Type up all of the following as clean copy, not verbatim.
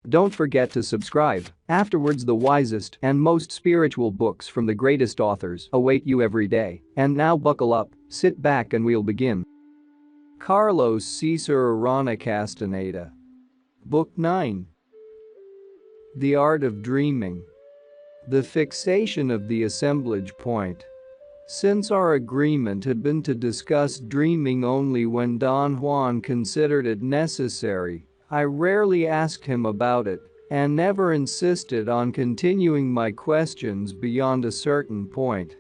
Don't forget to subscribe. Afterwards, the wisest and most spiritual books from the greatest authors await you every day. And now buckle up, sit back and we'll begin. Carlos Castaneda. Book 9. The Art of Dreaming. The fixation of the assemblage point. Since our agreement had been to discuss dreaming only when Don Juan considered it necessary, I rarely asked him about it and never insisted on continuing my questions beyond a certain point.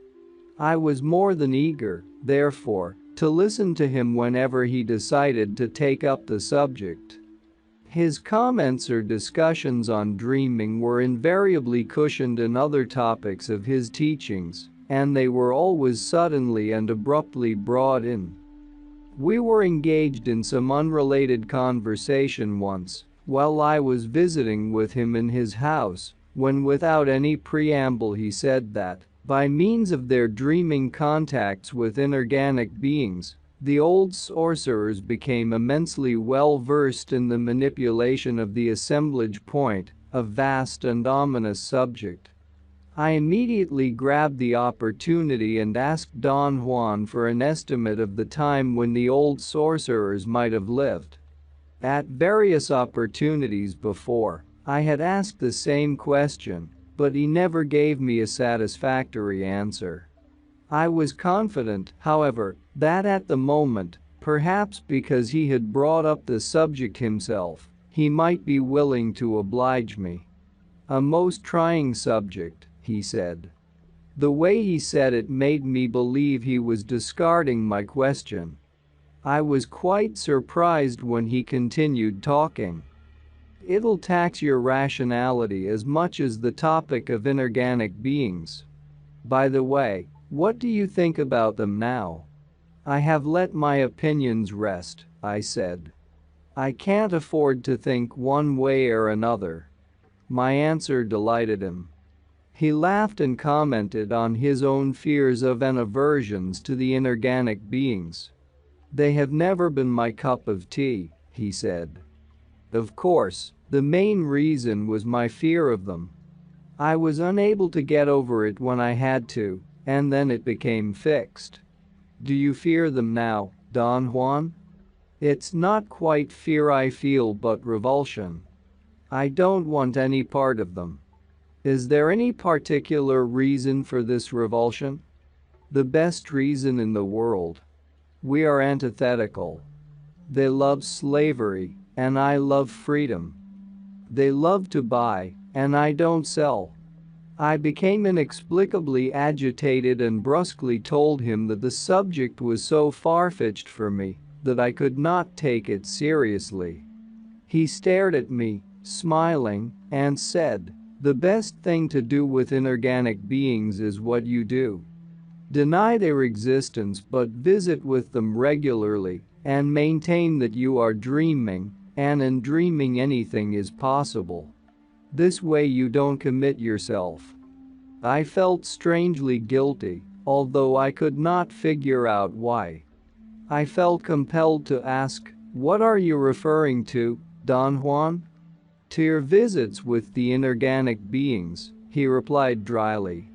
I was more than eager, therefore, to listen to him whenever he decided to take up the subject. His comments or discussions on dreaming were invariably cushioned in other topics of his teachings, and they were always suddenly and abruptly brought in. We were engaged in some unrelated conversation once, while I was visiting with him in his house, when without any preamble he said that, by means of their dreaming contacts with inorganic beings, the old sorcerers became immensely well versed in the manipulation of the assemblage point, a vast and ominous subject. I immediately grabbed the opportunity and asked Don Juan for an estimate of the time when the old sorcerers might have lived. At various opportunities before, I had asked the same question, but he never gave me a satisfactory answer. I was confident, however, that at the moment, perhaps because he had brought up the subject himself, he might be willing to oblige me. A most trying subject, he said. The way he said it made me believe he was discarding my question. I was quite surprised when he continued talking. It'll tax your rationality as much as the topic of inorganic beings. By the way, what do you think about them now? I have let my opinions rest, I said. I can't afford to think one way or another. My answer delighted him. He laughed and commented on his own fears of and aversions to the inorganic beings. They have never been my cup of tea, he said. Of course, the main reason was my fear of them. I was unable to get over it when I had to, and then it became fixed. Do you fear them now, Don Juan? It's not quite fear I feel but revulsion. I don't want any part of them. Is there any particular reason for this revulsion? The best reason in the world. We are antithetical. They love slavery, and I love freedom. They love to buy, and I don't sell. I became inexplicably agitated and brusquely told him that the subject was so far-fetched for me that I could not take it seriously. He stared at me, smiling, and said, "The best thing to do with inorganic beings is what you do. Deny their existence but visit with them regularly and maintain that you are dreaming, and in dreaming anything is possible. This way you don't commit yourself." I felt strangely guilty, although I could not figure out why. I felt compelled to ask, "What are you referring to, Don Juan?" "To your visits with the inorganic beings," he replied dryly.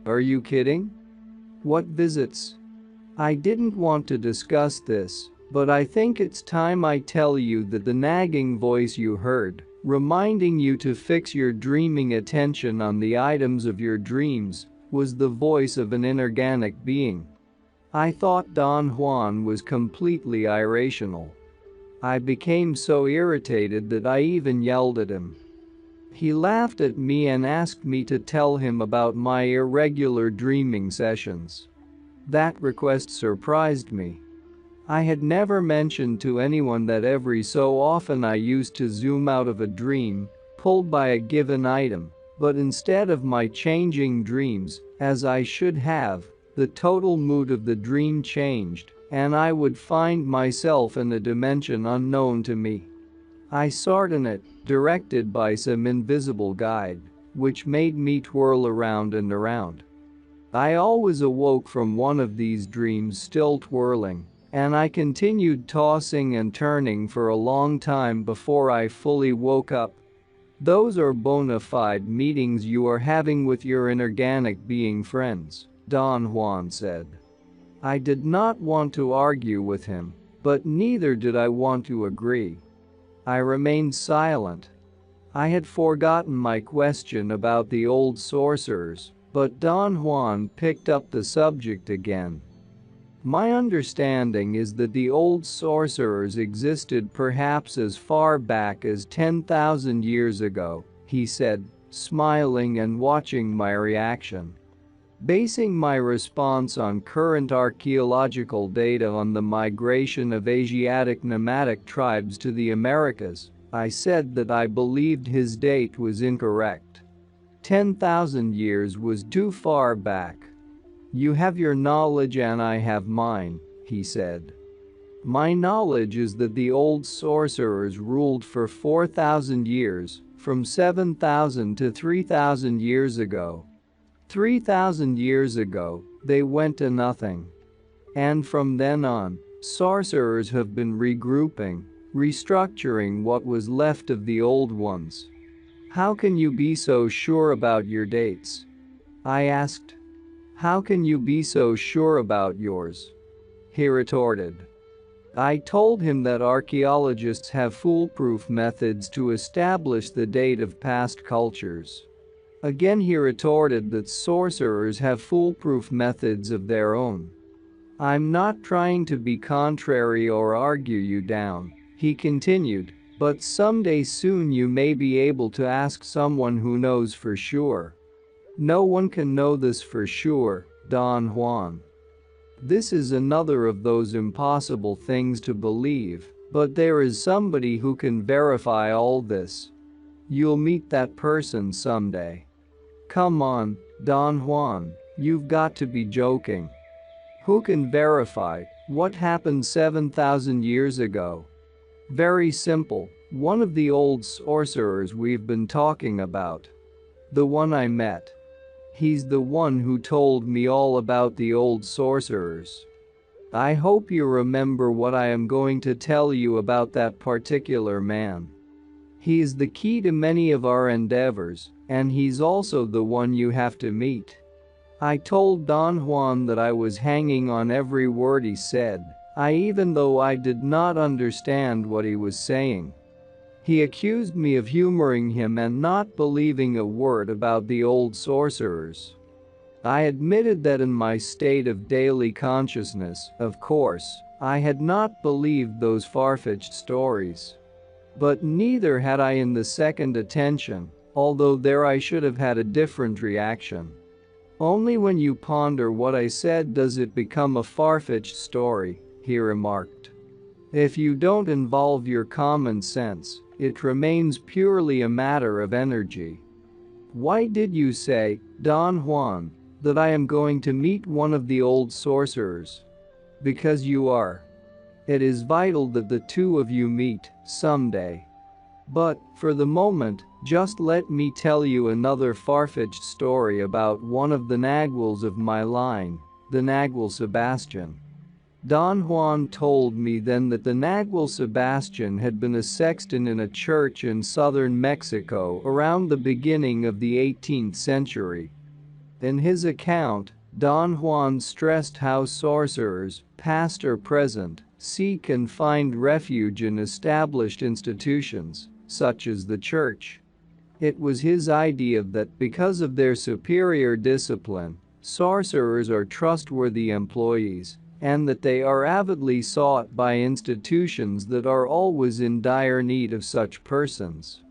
"Are you kidding? What visits?" I didn't want to discuss this, but I think it's time I tell you that the nagging voice you heard, reminding you to fix your dreaming attention on the items of your dreams, was the voice of an inorganic being. I thought Don Juan was completely irrational. I became so irritated that I even yelled at him. He laughed at me and asked me to tell him about my irregular dreaming sessions. That request surprised me. I had never mentioned to anyone that every so often I used to zoom out of a dream, pulled by a given item, but instead of my changing dreams, as I should have, the total mood of the dream changed, and I would find myself in a dimension unknown to me. I soared in it, directed by some invisible guide, which made me twirl around and around. I always awoke from one of these dreams still twirling, and I continued tossing and turning for a long time before I fully woke up. Those are bona fide meetings you are having with your inorganic being friends, Don Juan said. I did not want to argue with him, but neither did I want to agree. I remained silent. I had forgotten my question about the old sorcerers, but Don Juan picked up the subject again. My understanding is that the old sorcerers existed perhaps as far back as 10,000 years ago, he said, smiling and watching my reaction. Basing my response on current archaeological data on the migration of Asiatic nomadic tribes to the Americas, I said that I believed his date was incorrect. 10,000 years was too far back. You have your knowledge and I have mine, he said. My knowledge is that the old sorcerers ruled for 4,000 years, from 7,000 to 3,000 years ago. 3,000 years ago, they went to nothing. And from then on, sorcerers have been regrouping, restructuring what was left of the old ones. How can you be so sure about your dates? I asked. How can you be so sure about yours? He retorted. I told him that archaeologists have foolproof methods to establish the date of past cultures. Again he retorted that sorcerers have foolproof methods of their own. I'm not trying to be contrary or argue you down, he continued, but someday soon you may be able to ask someone who knows for sure. No one can know this for sure, Don Juan. This is another of those impossible things to believe, but there is somebody who can verify all this. You'll meet that person someday. Come on, Don Juan, you've got to be joking. Who can verify what happened 7,000 years ago? Very simple, one of the old sorcerers we've been talking about. The one I met. He's the one who told me all about the old sorcerers. I hope you remember what I am going to tell you about that particular man. He is the key to many of our endeavors, and he's also the one you have to meet. I told Don Juan that I was hanging on every word he said, even though I did not understand what he was saying. He accused me of humoring him and not believing a word about the old sorcerers. I admitted that in my state of daily consciousness, of course, I had not believed those far-fetched stories. But neither had I in the second attention, although there I should have had a different reaction. Only when you ponder what I said does it become a far-fetched story, he remarked. If you don't involve your common sense, it remains purely a matter of energy. Why did you say, Don Juan, that I am going to meet one of the old sorcerers? Because you are. It is vital that the two of you meet someday. But, for the moment, just let me tell you another far-fetched story about one of the Naguals of my line, the Nagual Sebastian. Don Juan told me then that the Nagual Sebastian had been a sexton in a church in southern Mexico around the beginning of the 18th century. In his account, Don Juan stressed how sorcerers, past or present, seek and find refuge in established institutions, such as the church. It was his idea that because of their superior discipline, sorcerers are trustworthy employees, and that they are avidly sought by institutions that are always in dire need of such persons.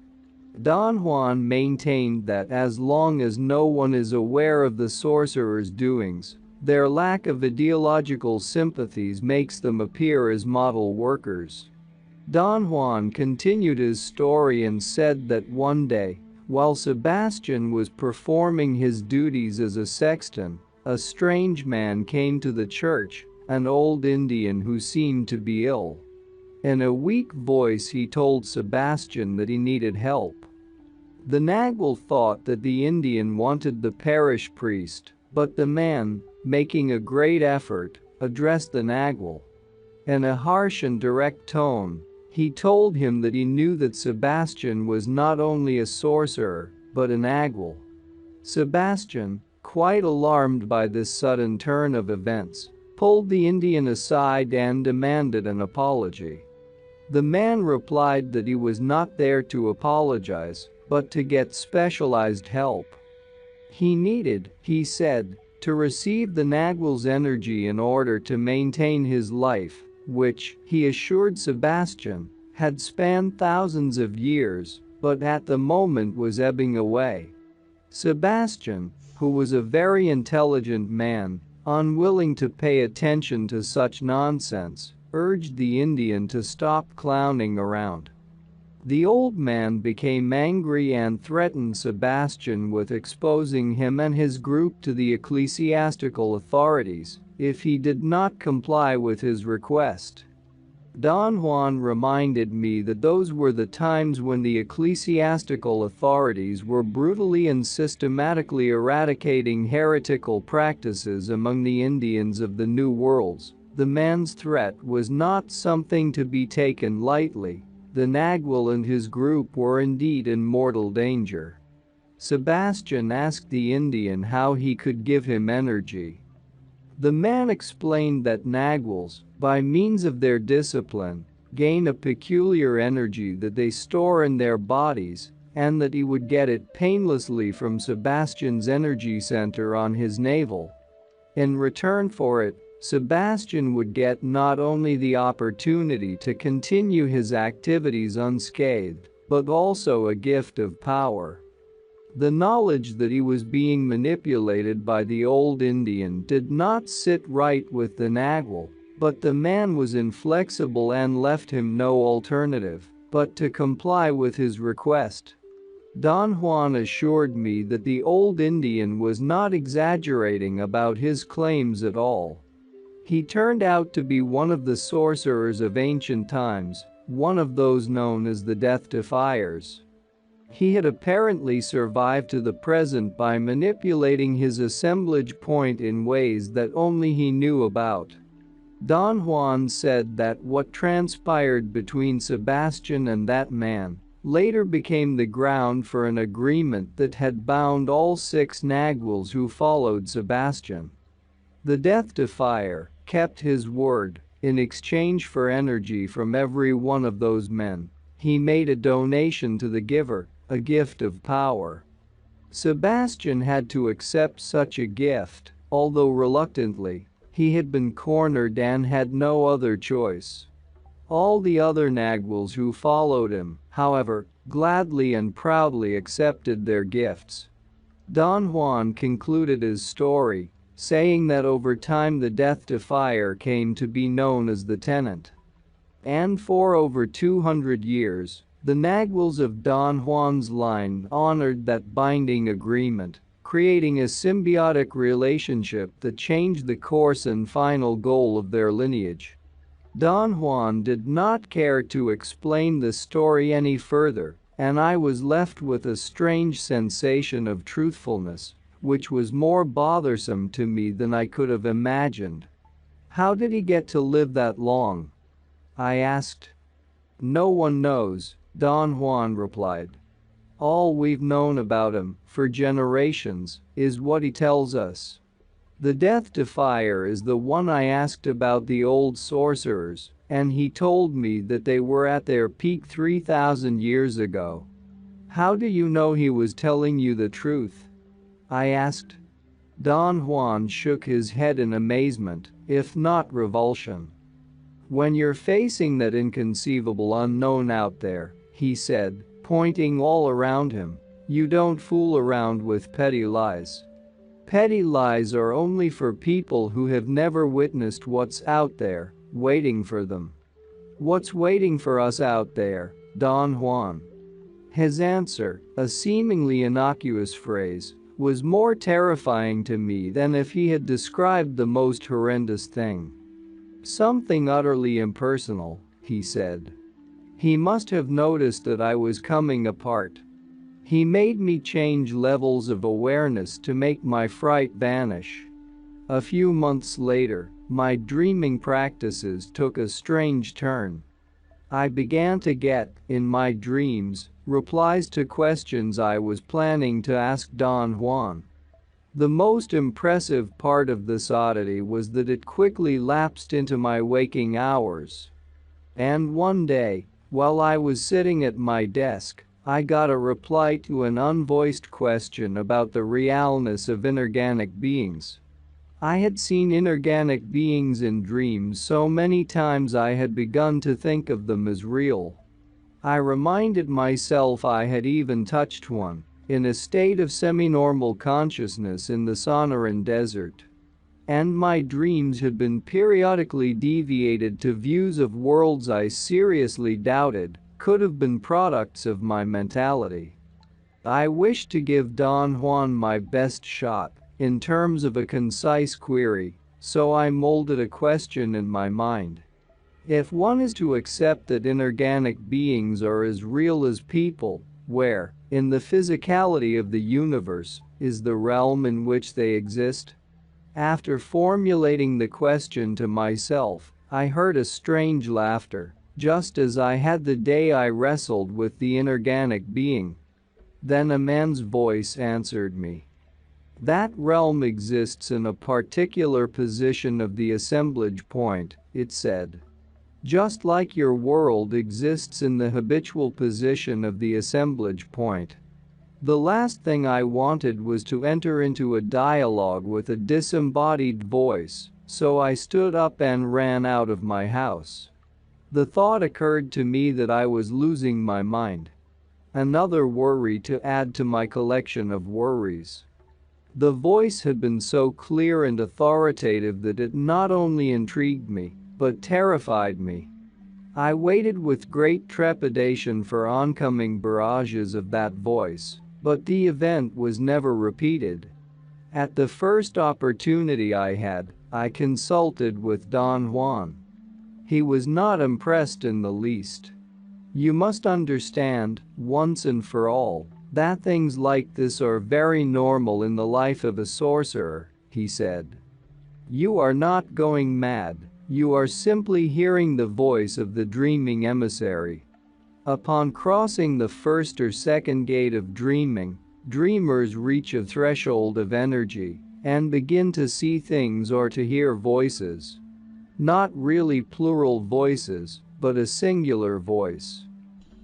Don Juan maintained that as long as no one is aware of the sorcerer's doings, their lack of ideological sympathies makes them appear as model workers. Don Juan continued his story and said that one day, while Sebastian was performing his duties as a sexton, a strange man came to the church, an old Indian who seemed to be ill. In a weak voice he told Sebastian that he needed help. The Nagual thought that the Indian wanted the parish priest, but the man, making a great effort, addressed the Nagual. In a harsh and direct tone, He told him that he knew that Sebastian was not only a sorcerer, but an Nagual. Sebastian, quite alarmed by this sudden turn of events, pulled the Indian aside and demanded an apology. The man replied that he was not there to apologize, but to get specialized help. He needed, he said, to receive the Nagual's energy in order to maintain his life, which, he assured Sebastian, had spanned thousands of years, but at the moment was ebbing away. Sebastian, who was a very intelligent man, unwilling to pay attention to such nonsense, urged the Indian to stop clowning around. The old man became angry and threatened Sebastian with exposing him and his group to the ecclesiastical authorities if he did not comply with his request. Don Juan reminded me that those were the times when the ecclesiastical authorities were brutally and systematically eradicating heretical practices among the Indians of the New Worlds. The man's threat was not something to be taken lightly. The Nagual and his group were indeed in mortal danger. Sebastian asked the Indian how he could give him energy. The man explained that Naguals, by means of their discipline, gain a peculiar energy that they store in their bodies, and that he would get it painlessly from Sebastian's energy center on his navel. In return for it, Sebastian would get not only the opportunity to continue his activities unscathed, but also a gift of power. The knowledge that he was being manipulated by the old Indian did not sit right with the Nagual, but the man was inflexible and left him no alternative but to comply with his request. Don Juan assured me that the old Indian was not exaggerating about his claims at all. He turned out to be one of the sorcerers of ancient times, one of those known as the Death Defiers. He had apparently survived to the present by manipulating his assemblage point in ways that only he knew about. Don Juan said that what transpired between Sebastian and that man later became the ground for an agreement that had bound all 6 Naguals who followed Sebastian. The Death Defier kept his word. In exchange for energy from every one of those men, he made a donation to the giver, a gift of power. Sebastian had to accept such a gift, although reluctantly. He had been cornered and had no other choice. All the other Naguals who followed him, however, gladly and proudly accepted their gifts. Don Juan concluded his story, saying that over time the Death Defier came to be known as the Tenant. And for over 200 years, the Naguals of Don Juan's line honored that binding agreement, creating a symbiotic relationship that changed the course and final goal of their lineage. Don Juan did not care to explain the story any further, and I was left with a strange sensation of truthfulness, which was more bothersome to me than I could have imagined. How did he get to live that long? I asked. No one knows, Don Juan replied. All we've known about him, for generations, is what he tells us. The Death Defier is the one I asked about the old sorcerers, and he told me that they were at their peak 3,000 years ago. How do you know he was telling you the truth? I asked. Don Juan shook his head in amazement, if not revulsion. When you're facing that inconceivable unknown out there, he said, pointing all around him, you don't fool around with petty lies. Petty lies are only for people who have never witnessed what's out there, waiting for them. What's waiting for us out there, Don Juan? His answer, a seemingly innocuous phrase, was more terrifying to me than if he had described the most horrendous thing. Something utterly impersonal, he said. He must have noticed that I was coming apart. He made me change levels of awareness to make my fright vanish. A few months later, my dreaming practices took a strange turn. I began to get, in my dreams, replies to questions I was planning to ask Don Juan. The most impressive part of this oddity was that it quickly lapsed into my waking hours. And one day, while I was sitting at my desk, I got a reply to an unvoiced question about the realness of inorganic beings. I had seen inorganic beings in dreams so many times I had begun to think of them as real. I reminded myself I had even touched one, in a state of semi-normal consciousness in the Sonoran Desert. And my dreams had been periodically deviated to views of worlds I seriously doubted could have been products of my mentality. I wished to give Don Juan my best shot in terms of a concise query, so I molded a question in my mind. If one is to accept that inorganic beings are as real as people, where, in the physicality of the universe, is the realm in which they exist? After formulating the question to myself, I heard a strange laughter, just as I had the day I wrestled with the inorganic being. Then a man's voice answered me. That realm exists in a particular position of the assemblage point, it said. Just like your world exists in the habitual position of the assemblage point. The last thing I wanted was to enter into a dialogue with a disembodied voice, so I stood up and ran out of my house. The thought occurred to me that I was losing my mind. Another worry to add to my collection of worries. The voice had been so clear and authoritative that it not only intrigued me, but terrified me. I waited with great trepidation for oncoming barrages of that voice, but the event was never repeated. At the first opportunity I had, I consulted with Don Juan. He was not impressed in the least. You must understand, once and for all, that things like this are very normal in the life of a sorcerer, he said. You are not going mad, you are simply hearing the voice of the dreaming emissary. Upon crossing the first or second gate of dreaming, dreamers reach a threshold of energy and begin to see things or to hear voices. Not really plural voices, but a singular voice.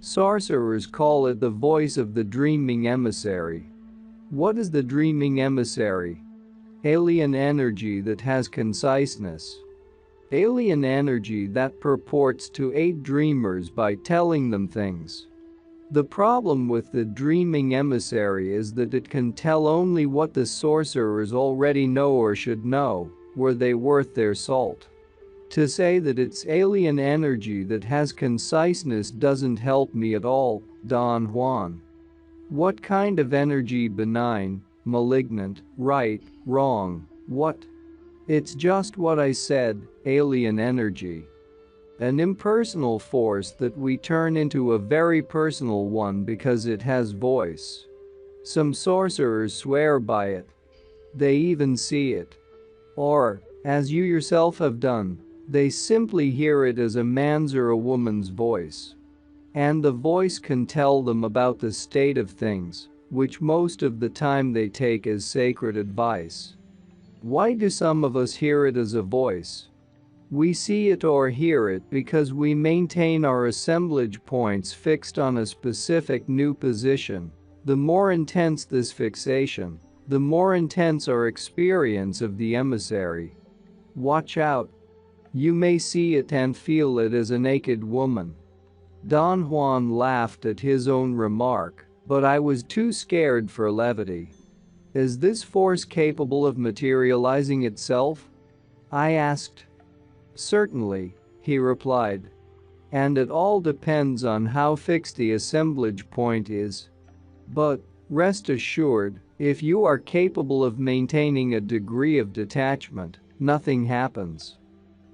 Sorcerers call it the voice of the dreaming emissary. What is the dreaming emissary? Alien energy that has conciseness. Alien energy that purports to aid dreamers by telling them things. The problem with the dreaming emissary is that it can tell only what the sorcerers already know or should know, were they worth their salt. To say that it's alien energy that has conciseness doesn't help me at all, Don Juan. What kind of energy? Benign, malignant, right, wrong, what? It's just what I said, alien energy. An impersonal force that we turn into a very personal one because it has voice. Some sorcerers swear by it. They even see it. Or, as you yourself have done, they simply hear it as a man's or a woman's voice. And the voice can tell them about the state of things, which most of the time they take as sacred advice. Why do some of us hear it as a voice? We see it or hear it because we maintain our assemblage points fixed on a specific new position. The more intense this fixation, the more intense our experience of the emissary. Watch out. You may see it and feel it as a naked woman. Don Juan laughed at his own remark, but I was too scared for levity. Is this force capable of materializing itself? I asked. Certainly, he replied. And it all depends on how fixed the assemblage point is. But, rest assured, if you are capable of maintaining a degree of detachment, nothing happens.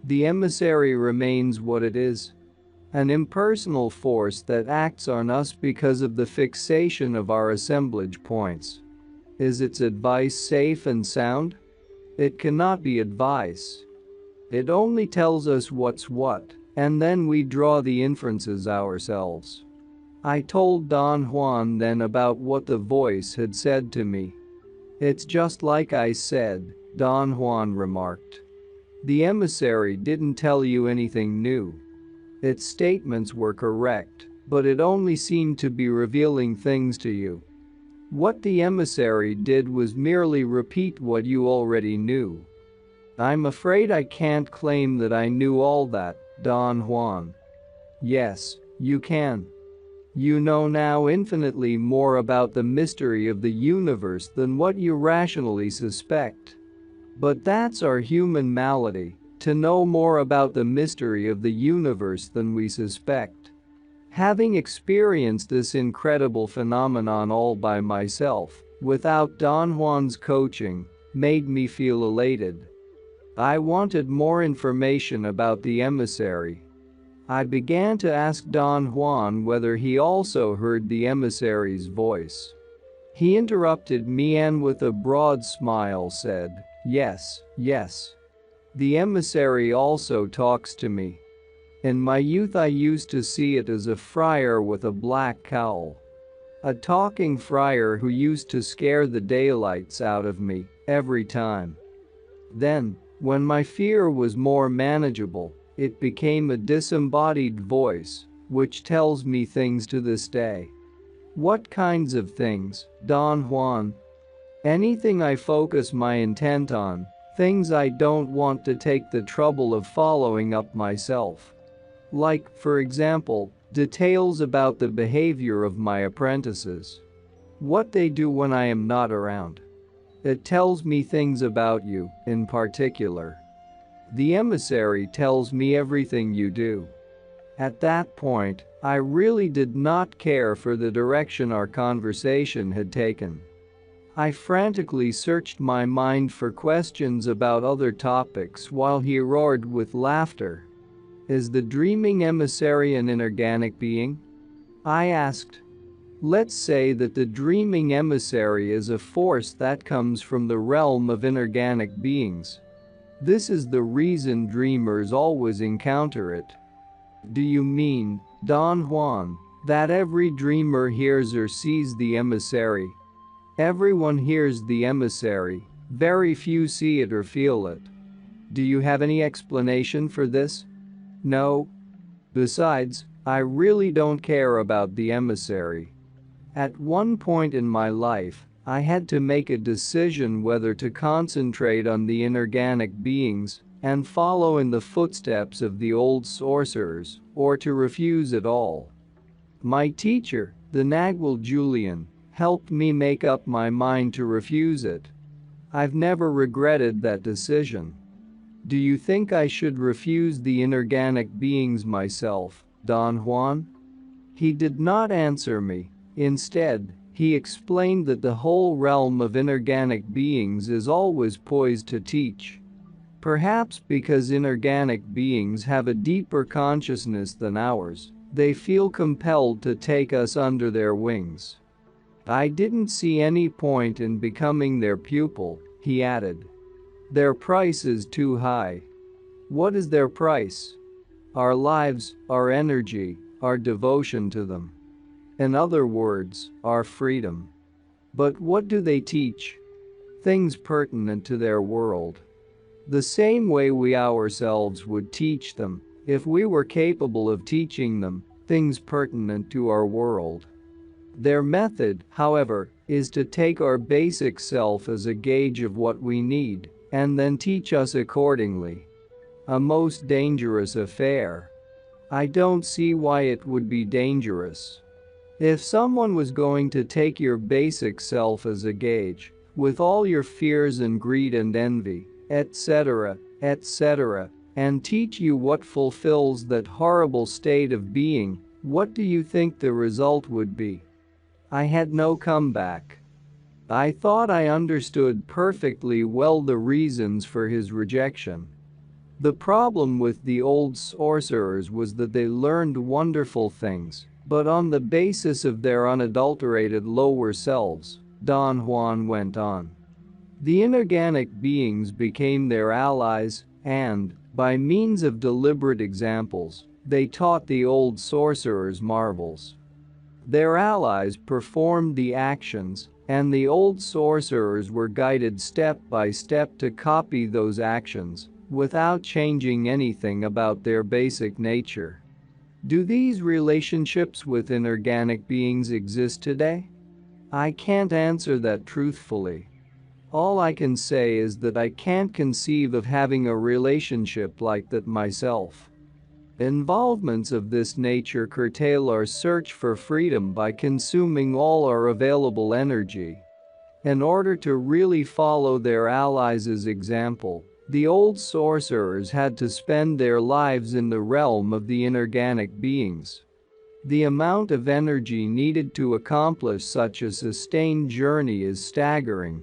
The emissary remains what it is. An impersonal force that acts on us because of the fixation of our assemblage points. Is its advice safe and sound? It cannot be advice. It only tells us what's what, And then we draw the inferences ourselves. I told Don Juan then about what the voice had said to me. It's just like I said, Don Juan remarked. The emissary didn't tell you anything new. Its statements were correct, but it only seemed to be revealing things to you. What the emissary did was merely repeat what you already knew. I'm afraid I can't claim that I knew all that, Don Juan. Yes, you can. You know now infinitely more about the mystery of the universe than what you rationally suspect. But that's our human malady, to know more about the mystery of the universe than we suspect. Having experienced this incredible phenomenon all by myself, without Don Juan's coaching, made me feel elated. I wanted more information about the emissary. I began to ask Don Juan whether he also heard the emissary's voice. He interrupted me and with a broad smile said, "Yes, yes. The emissary also talks to me. In my youth I used to see it as a friar with a black cowl. A talking friar who used to scare the daylights out of me every time. Then, when my fear was more manageable, it became a disembodied voice, which tells me things to this day." What kinds of things, Don Juan? Anything I focus my intent on, things I don't want to take the trouble of following up myself. Like, for example, details about the behavior of my apprentices. What they do when I am not around. It tells me things about you, in particular. The emissary tells me everything you do. At that point, I really did not care for the direction our conversation had taken. I frantically searched my mind for questions about other topics while he roared with laughter. Is the dreaming emissary an inorganic being? I asked. Let's say that the dreaming emissary is a force that comes from the realm of inorganic beings. This is the reason dreamers always encounter it. Do you mean, Don Juan, that every dreamer hears or sees the emissary? Everyone hears the emissary, very few see it or feel it. Do you have any explanation for this? No. Besides, I really don't care about the emissary. At one point in my life, I had to make a decision whether to concentrate on the inorganic beings and follow in the footsteps of the old sorcerers, or to refuse it all. My teacher, the Nagual Julian, helped me make up my mind to refuse it. I've never regretted that decision. Do you think I should refuse the inorganic beings myself, Don Juan? He did not answer me. Instead, he explained that the whole realm of inorganic beings is always poised to teach. Perhaps because inorganic beings have a deeper consciousness than ours, they feel compelled to take us under their wings. I didn't see any point in becoming their pupil, he added. Their price is too high. What is their price? Our lives, our energy, our devotion to them. In other words, our freedom. But what do they teach? Things pertinent to their world. The same way we ourselves would teach them, if we were capable of teaching them, things pertinent to our world. Their method, however, is to take our basic self as a gauge of what we need, and then teach us accordingly. A most dangerous affair. I don't see why it would be dangerous. If someone was going to take your basic self as a gauge, with all your fears and greed and envy, etc., etc., and teach you what fulfills that horrible state of being, what do you think the result would be? I had no comeback. I thought I understood perfectly well the reasons for his rejection. The problem with the old sorcerers was that they learned wonderful things, but on the basis of their unadulterated lower selves, Don Juan went on. The inorganic beings became their allies, and, By means of deliberate examples, they taught the old sorcerers marvels. Their allies performed the actions, and the old sorcerers were guided step by step to copy those actions, without changing anything about their basic nature. Do these relationships with inorganic beings exist today? I can't answer that truthfully. All I can say is that I can't conceive of having a relationship like that myself. Involvements of this nature curtail our search for freedom by consuming all our available energy. In order to really follow their allies' example, the old sorcerers had to spend their lives in the realm of the inorganic beings. The amount of energy needed to accomplish such a sustained journey is staggering.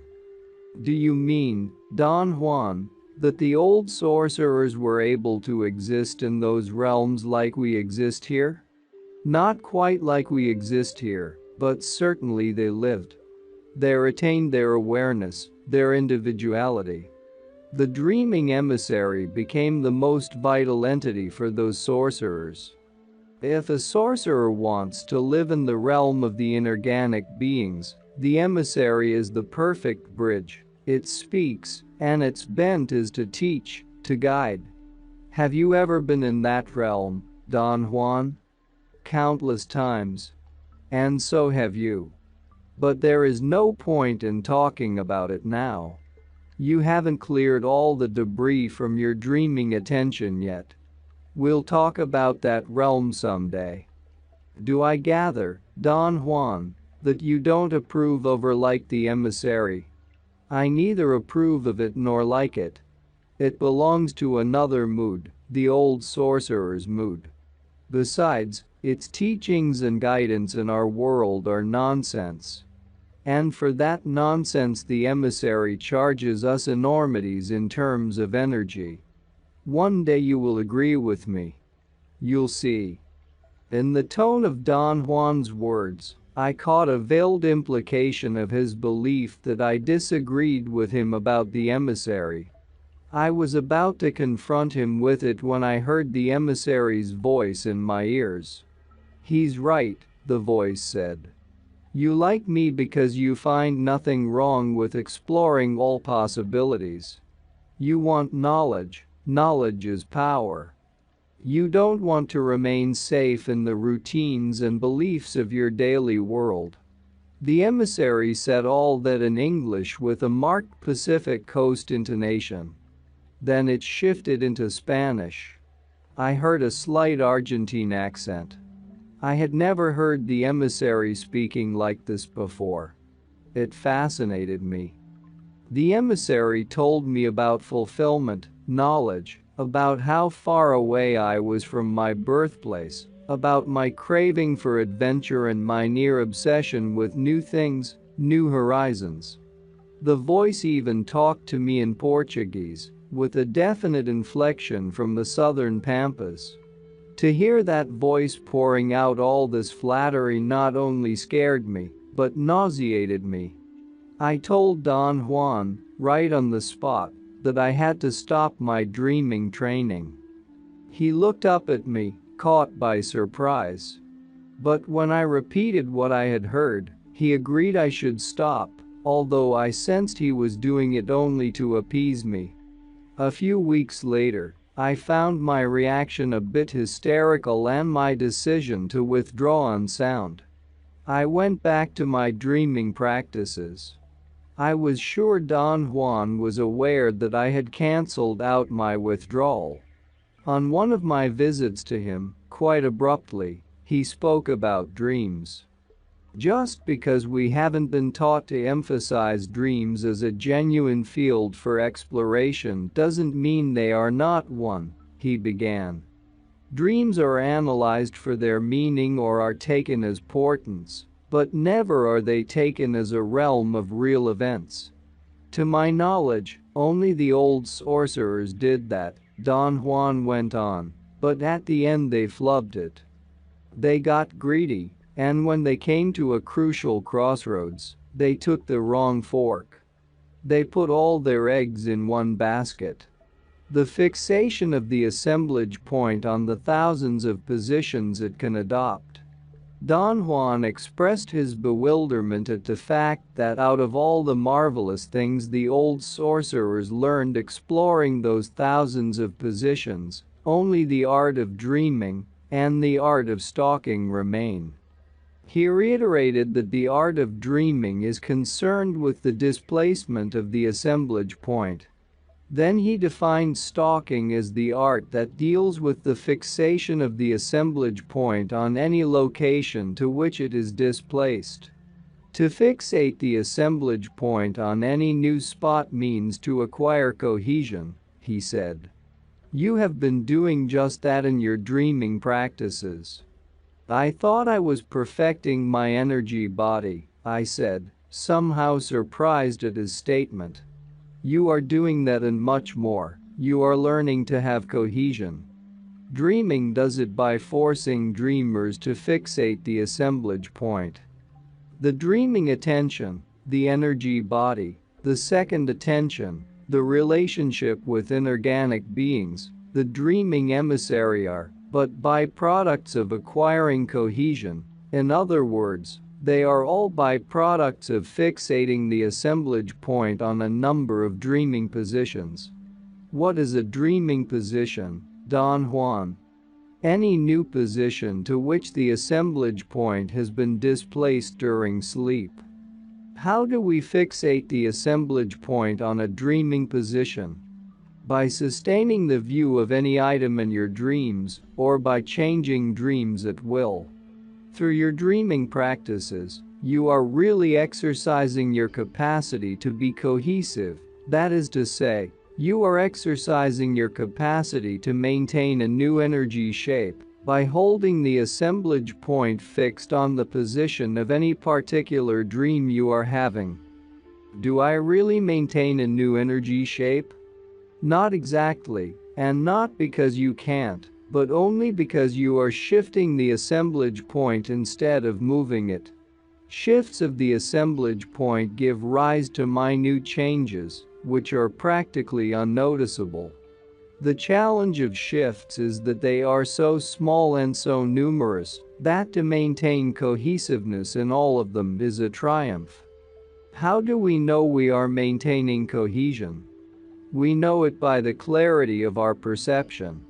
Do you mean, Don Juan, that the old sorcerers were able to exist in those realms like we exist here? Not quite like we exist here, but certainly they lived. They attained their awareness, their individuality. The dreaming emissary became the most vital entity for those sorcerers. If a sorcerer wants to live in the realm of the inorganic beings, the emissary is the perfect bridge. It speaks, and its bent is to teach, to guide. Have you ever been in that realm, Don Juan? Countless times. And so have you. But there is no point in talking about it now. You haven't cleared all the debris from your dreaming attention yet. We'll talk about that realm someday. Do I gather, Don Juan, that you don't approve of or like the emissary? I neither approve of it nor like it. It belongs to another mood, the old sorcerer's mood. Besides, its teachings and guidance in our world are nonsense. And for that nonsense the emissary charges us enormities in terms of energy. One day you will agree with me. You'll see. In the tone of Don Juan's words, I caught a veiled implication of his belief that I disagreed with him about the emissary. I was about to confront him with it when I heard the emissary's voice in my ears. He's right, the voice said. You like me because you find nothing wrong with exploring all possibilities. You want knowledge. Knowledge is power. You don't want to remain safe in the routines and beliefs of your daily world. The emissary said all that in English with a marked Pacific Coast intonation. Then it shifted into Spanish. I heard a slight Argentine accent. I had never heard the emissary speaking like this before. It fascinated me. The emissary told me about fulfillment, knowledge, about how far away I was from my birthplace, about my craving for adventure and my near obsession with new things, new horizons. The voice even talked to me in Portuguese, with a definite inflection from the southern pampas. To hear that voice pouring out all this flattery not only scared me, but nauseated me. I told Don Juan, right on the spot, that I had to stop my dreaming training. He looked up at me, caught by surprise. But when I repeated what I had heard, he agreed I should stop, although I sensed he was doing it only to appease me. A few weeks later, I found my reaction a bit hysterical and my decision to withdraw unsound. I went back to my dreaming practices. I was sure Don Juan was aware that I had cancelled out my withdrawal. On one of my visits to him, quite abruptly, he spoke about dreams. Just because we haven't been taught to emphasize dreams as a genuine field for exploration doesn't mean they are not one, he began. Dreams are analyzed for their meaning or are taken as portents, but never are they taken as a realm of real events. To my knowledge, only the old sorcerers did that, Don Juan went on, but at the end they flubbed it. They got greedy. And when they came to a crucial crossroads, they took the wrong fork. They put all their eggs in one basket. The fixation of the assemblage point on the thousands of positions it can adopt. Don Juan expressed his bewilderment at the fact that out of all the marvelous things the old sorcerers learned exploring those thousands of positions, only the art of dreaming and the art of stalking remain. He reiterated that the art of dreaming is concerned with the displacement of the assemblage point. Then he defined stalking as the art that deals with the fixation of the assemblage point on any location to which it is displaced. To fixate the assemblage point on any new spot means to acquire cohesion, he said. You have been doing just that in your dreaming practices. I thought I was perfecting my energy body, I said, somehow surprised at his statement. You are doing that and much more. You are learning to have cohesion. Dreaming does it by forcing dreamers to fixate the assemblage point. The dreaming attention, the energy body, the second attention, the relationship with inorganic beings, the dreaming emissary are but byproducts of acquiring cohesion. In other words, they are all byproducts of fixating the assemblage point on a number of dreaming positions. What is a dreaming position, Don Juan? Any new position to which the assemblage point has been displaced during sleep. How do we fixate the assemblage point on a dreaming position? By sustaining the view of any item in your dreams, or by changing dreams at will. Through your dreaming practices, you are really exercising your capacity to be cohesive, that is to say, you are exercising your capacity to maintain a new energy shape by holding the assemblage point fixed on the position of any particular dream you are having. Do I really maintain a new energy shape? Not exactly, and not because you can't, but only because you are shifting the assemblage point instead of moving it. Shifts of the assemblage point give rise to minute changes, which are practically unnoticeable. The challenge of shifts is that they are so small and so numerous that to maintain cohesiveness in all of them is a triumph. How do we know we are maintaining cohesion? We know it by the clarity of our perception.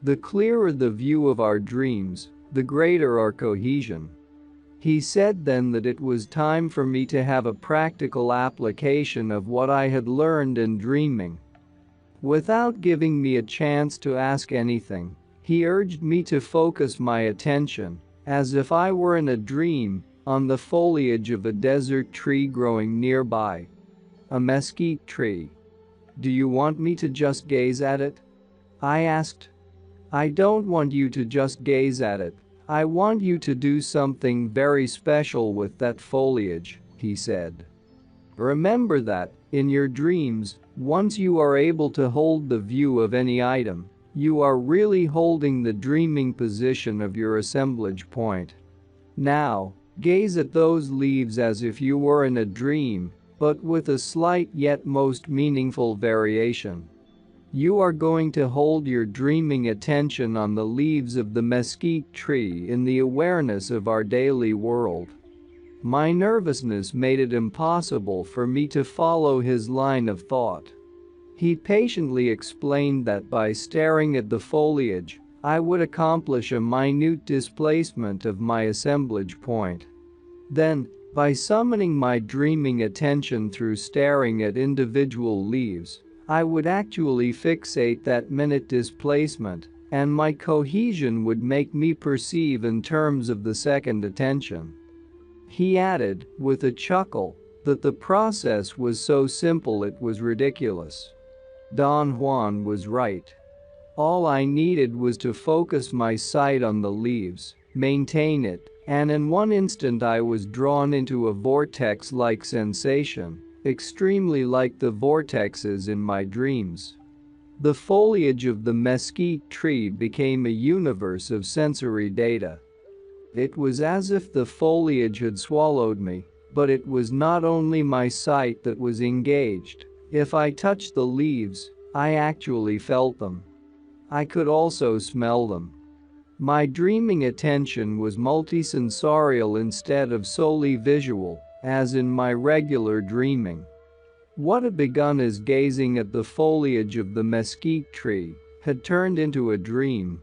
The clearer the view of our dreams, the greater our cohesion. He said then that it was time for me to have a practical application of what I had learned in dreaming. Without giving me a chance to ask anything, he urged me to focus my attention, as if I were in a dream, on the foliage of a desert tree growing nearby. A mesquite tree. Do you want me to just gaze at it? I asked. I don't want you to just gaze at it. I want you to do something very special with that foliage, he said. Remember that, in your dreams, once you are able to hold the view of any item, you are really holding the dreaming position of your assemblage point. Now, gaze at those leaves as if you were in a dream, but with a slight yet most meaningful variation. You are going to hold your dreaming attention on the leaves of the mesquite tree in the awareness of our daily world. My nervousness made it impossible for me to follow his line of thought. He patiently explained that by staring at the foliage, I would accomplish a minute displacement of my assemblage point. Then, by summoning my dreaming attention through staring at individual leaves, I would actually fixate that minute displacement, and my cohesion would make me perceive in terms of the second attention. He added, with a chuckle, that the process was so simple it was ridiculous. Don Juan was right. All I needed was to focus my sight on the leaves, maintain it, and in one instant I was drawn into a vortex-like sensation, extremely like the vortexes in my dreams. The foliage of the mesquite tree became a universe of sensory data. It was as if the foliage had swallowed me, but it was not only my sight that was engaged. If I touched the leaves, I actually felt them. I could also smell them. My dreaming attention was multisensorial instead of solely visual, as in my regular dreaming. What had begun as gazing at the foliage of the mesquite tree had turned into a dream.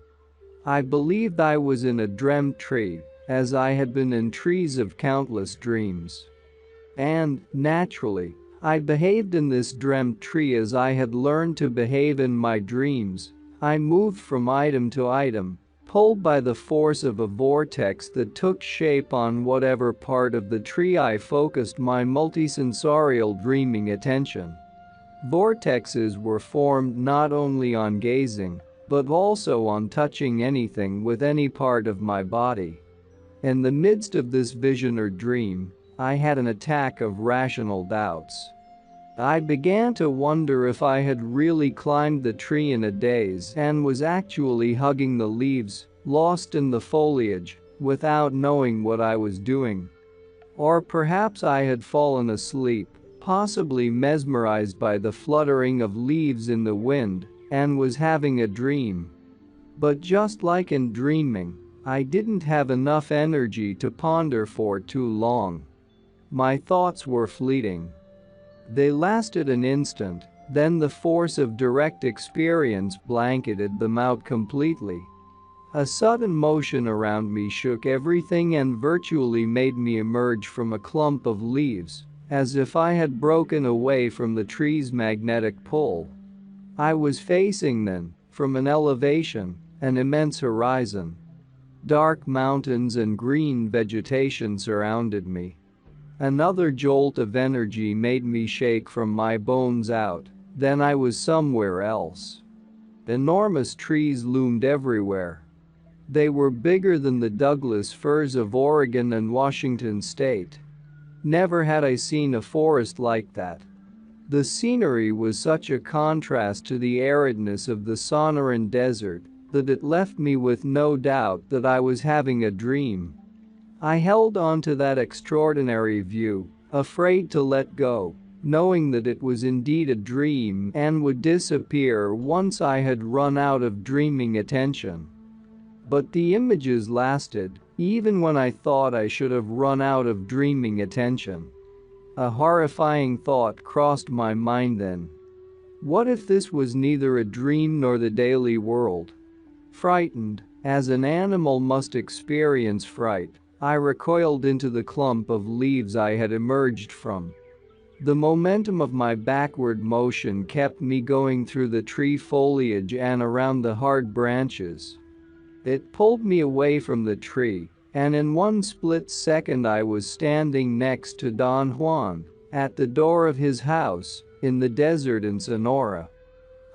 I believed I was in a dreamt tree, as I had been in trees of countless dreams. And, naturally, I behaved in this dreamt tree as I had learned to behave in my dreams. I moved from item to item, pulled by the force of a vortex that took shape on whatever part of the tree I focused my multisensorial dreaming attention. Vortexes were formed not only on gazing, but also on touching anything with any part of my body. In the midst of this vision or dream, I had an attack of rational doubts. I began to wonder if I had really climbed the tree in a daze and was actually hugging the leaves, lost in the foliage, without knowing what I was doing. Or perhaps I had fallen asleep, possibly mesmerized by the fluttering of leaves in the wind, and was having a dream. But just like in dreaming, I didn't have enough energy to ponder for too long. My thoughts were fleeting. They lasted an instant, then the force of direct experience blanketed them out completely. A sudden motion around me shook everything and virtually made me emerge from a clump of leaves, as if I had broken away from the tree's magnetic pull. I was facing then, from an elevation, an immense horizon. Dark mountains and green vegetation surrounded me. Another jolt of energy made me shake from my bones out, then I was somewhere else. Enormous trees loomed everywhere. They were bigger than the Douglas firs of Oregon and Washington state. Never had I seen a forest like that. The scenery was such a contrast to the aridness of the Sonoran Desert that it left me with no doubt that I was having a dream. I held on to that extraordinary view, afraid to let go, knowing that it was indeed a dream and would disappear once I had run out of dreaming attention. But the images lasted, even when I thought I should have run out of dreaming attention. A horrifying thought crossed my mind then. What if this was neither a dream nor the daily world? Frightened, as an animal must experience fright, I recoiled into the clump of leaves I had emerged from. The momentum of my backward motion kept me going through the tree foliage and around the hard branches. It pulled me away from the tree, and in one split second I was standing next to Don Juan, at the door of his house, in the desert in Sonora.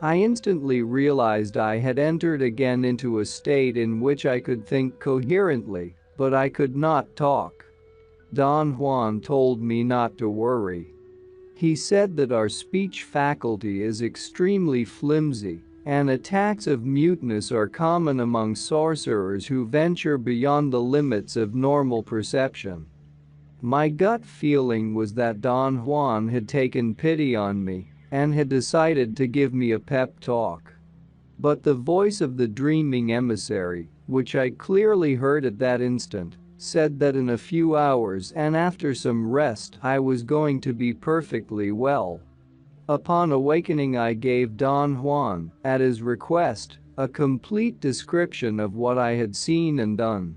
I instantly realized I had entered again into a state in which I could think coherently, but I could not talk. Don Juan told me not to worry. He said that our speech faculty is extremely flimsy, and attacks of muteness are common among sorcerers who venture beyond the limits of normal perception. My gut feeling was that Don Juan had taken pity on me and had decided to give me a pep talk. But the voice of the dreaming emissary, which I clearly heard at that instant, said that in a few hours and after some rest I was going to be perfectly well. Upon awakening I gave Don Juan, at his request, a complete description of what I had seen and done.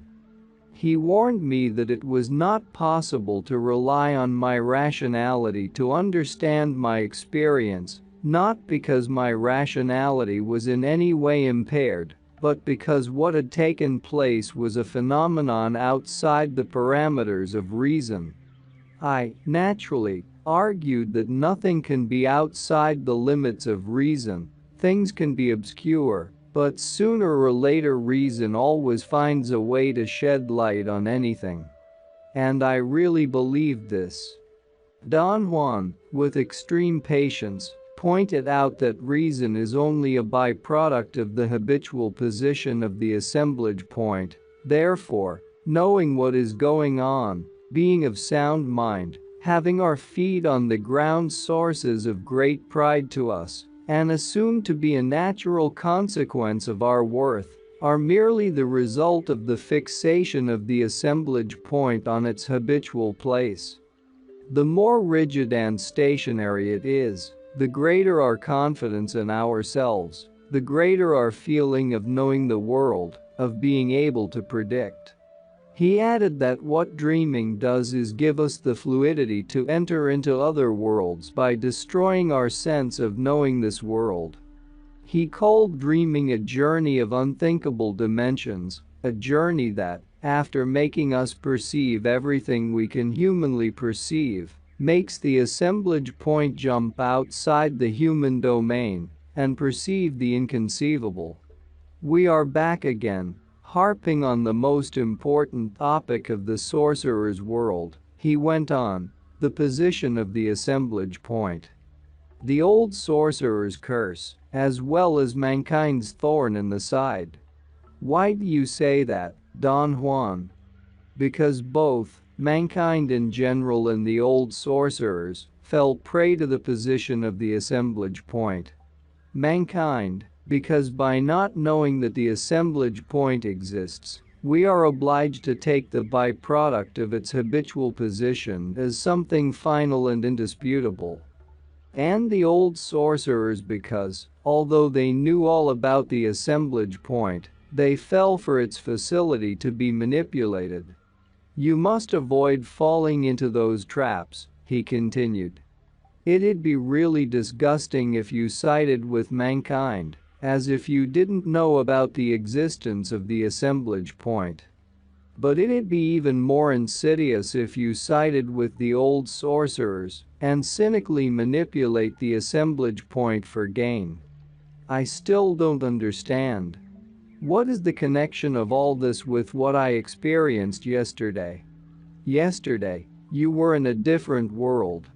He warned me that it was not possible to rely on my rationality to understand my experience, not because my rationality was in any way impaired, but because what had taken place was a phenomenon outside the parameters of reason. I, naturally, argued that nothing can be outside the limits of reason. Things can be obscure, but sooner or later reason always finds a way to shed light on anything. And I really believed this. Don Juan, with extreme patience, pointed out that reason is only a byproduct of the habitual position of the assemblage point. Therefore, knowing what is going on, being of sound mind, having our feet on the ground sources of great pride to us, and assumed to be a natural consequence of our worth, are merely the result of the fixation of the assemblage point on its habitual place. The more rigid and stationary it is, the greater our confidence in ourselves, the greater our feeling of knowing the world, of being able to predict. He added that what dreaming does is give us the fluidity to enter into other worlds by destroying our sense of knowing this world. He called dreaming a journey of unthinkable dimensions, a journey that, after making us perceive everything we can humanly perceive, makes the assemblage point jump outside the human domain and perceive the inconceivable. We are back again, harping on the most important topic of the sorcerer's world, he went on, the position of the assemblage point. The old sorcerer's curse, as well as mankind's thorn in the side. Why do you say that, Don Juan? Because both, mankind in general and the old sorcerers, fell prey to the position of the assemblage point. Mankind, because by not knowing that the assemblage point exists, we are obliged to take the byproduct of its habitual position as something final and indisputable. And the old sorcerers because, although they knew all about the assemblage point, they fell for its facility to be manipulated. You must avoid falling into those traps, he continued. It'd be really disgusting if you sided with mankind, as if you didn't know about the existence of the assemblage point. But it'd be even more insidious if you sided with the old sorcerers and cynically manipulate the assemblage point for gain. I still don't understand. What is the connection of all this with what I experienced yesterday? Yesterday, you were in a different world.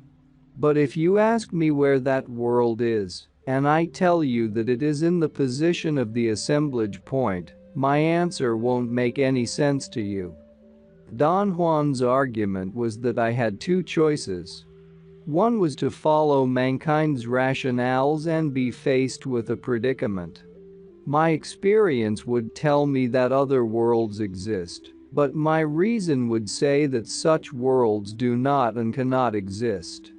But if you ask me where that world is, and I tell you that it is in the position of the assemblage point, my answer won't make any sense to you. Don Juan's argument was that I had two choices. One was to follow mankind's rationales and be faced with a predicament. My experience would tell me that other worlds exist, but my reason would say that such worlds do not and cannot exist.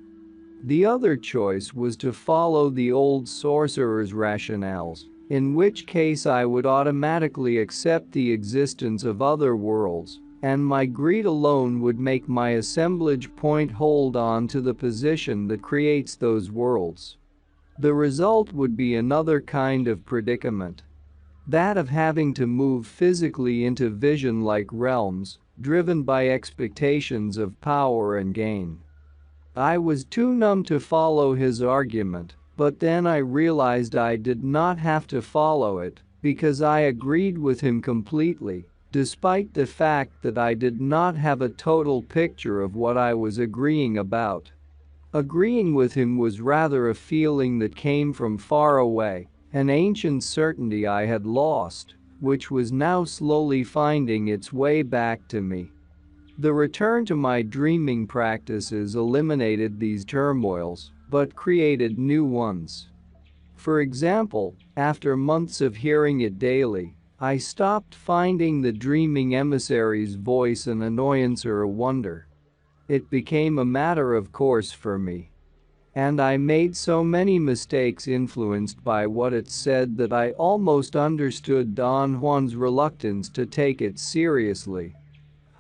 The other choice was to follow the old sorcerer's rationales, in which case I would automatically accept the existence of other worlds, and my greed alone would make my assemblage point hold on to the position that creates those worlds. The result would be another kind of predicament. That of having to move physically into vision-like realms, driven by expectations of power and gain. I was too numb to follow his argument, but then I realized I did not have to follow it, because I agreed with him completely, despite the fact that I did not have a total picture of what I was agreeing about. Agreeing with him was rather a feeling that came from far away, an ancient certainty I had lost, which was now slowly finding its way back to me. The return to my dreaming practices eliminated these turmoils, but created new ones. For example, after months of hearing it daily, I stopped finding the dreaming emissary's voice an annoyance or a wonder. It became a matter of course for me. And I made so many mistakes influenced by what it said that I almost understood Don Juan's reluctance to take it seriously.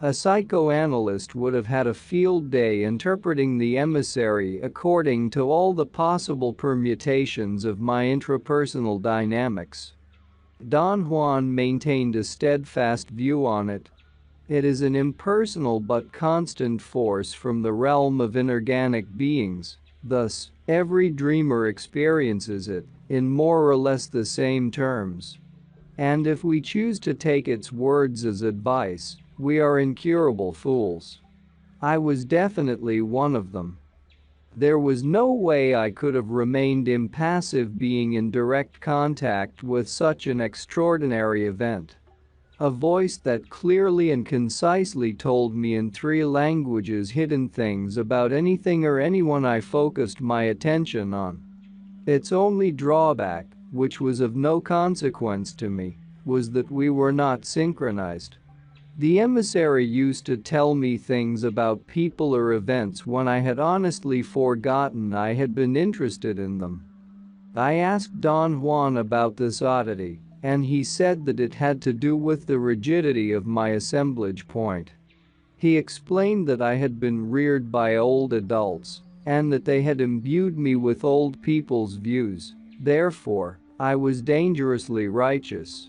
A psychoanalyst would have had a field day interpreting the emissary according to all the possible permutations of my intrapersonal dynamics. Don Juan maintained a steadfast view on it. It is an impersonal but constant force from the realm of inorganic beings, thus, every dreamer experiences it, in more or less the same terms. And if we choose to take its words as advice, we are incurable fools. I was definitely one of them. There was no way I could have remained impassive being in direct contact with such an extraordinary event. A voice that clearly and concisely told me in 3 languages hidden things about anything or anyone I focused my attention on. Its only drawback, which was of no consequence to me, was that we were not synchronized. The emissary used to tell me things about people or events when I had honestly forgotten I had been interested in them. I asked Don Juan about this oddity, and he said that it had to do with the rigidity of my assemblage point. He explained that I had been reared by old adults, and that they had imbued me with old people's views, therefore, I was dangerously righteous.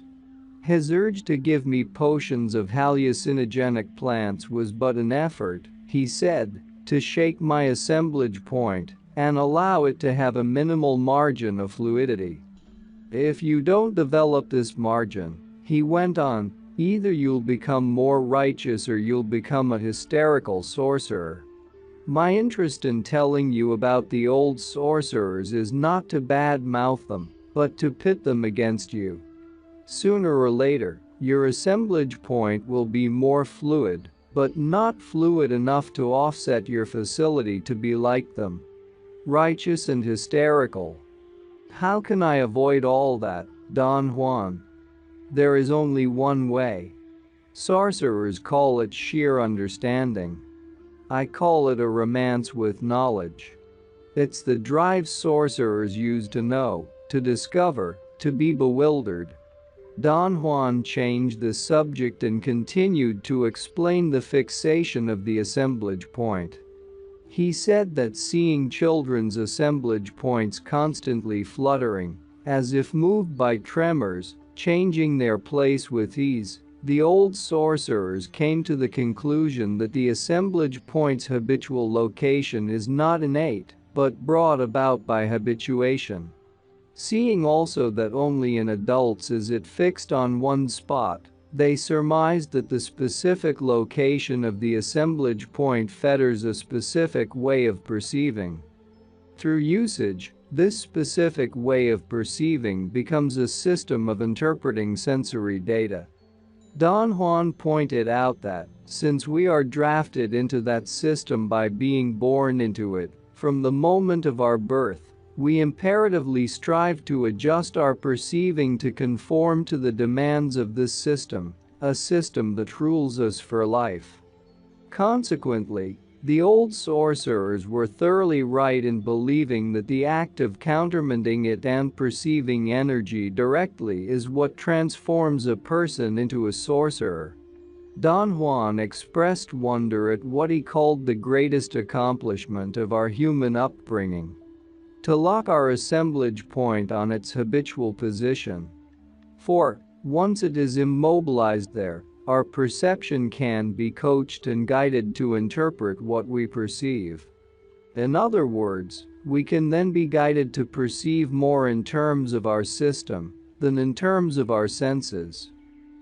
His urge to give me potions of hallucinogenic plants was but an effort, he said, to shake my assemblage point and allow it to have a minimal margin of fluidity. If you don't develop this margin, he went on, either you'll become more righteous or you'll become a hysterical sorcerer. My interest in telling you about the old sorcerers is not to badmouth them, but to pit them against you. Sooner or later, your assemblage point will be more fluid, but not fluid enough to offset your facility to be like them. Righteous and hysterical. How can I avoid all that, Don Juan? There is only one way. Sorcerers call it sheer understanding. I call it a romance with knowledge. It's the drive sorcerers use to know, to discover, to be bewildered. Don Juan changed the subject and continued to explain the fixation of the assemblage point. He said that seeing children's assemblage points constantly fluttering, as if moved by tremors, changing their place with ease, the old sorcerers came to the conclusion that the assemblage point's habitual location is not innate, but brought about by habituation. Seeing also that only in adults is it fixed on one spot, they surmised that the specific location of the assemblage point fetters a specific way of perceiving. Through usage, this specific way of perceiving becomes a system of interpreting sensory data. Don Juan pointed out that, since we are drafted into that system by being born into it, from the moment of our birth, we imperatively strive to adjust our perceiving to conform to the demands of this system, a system that rules us for life. Consequently, the old sorcerers were thoroughly right in believing that the act of countermanding it and perceiving energy directly is what transforms a person into a sorcerer. Don Juan expressed wonder at what he called the greatest accomplishment of our human upbringing: to lock our assemblage point on its habitual position. For, once it is immobilized there, our perception can be coached and guided to interpret what we perceive. In other words, we can then be guided to perceive more in terms of our system than in terms of our senses.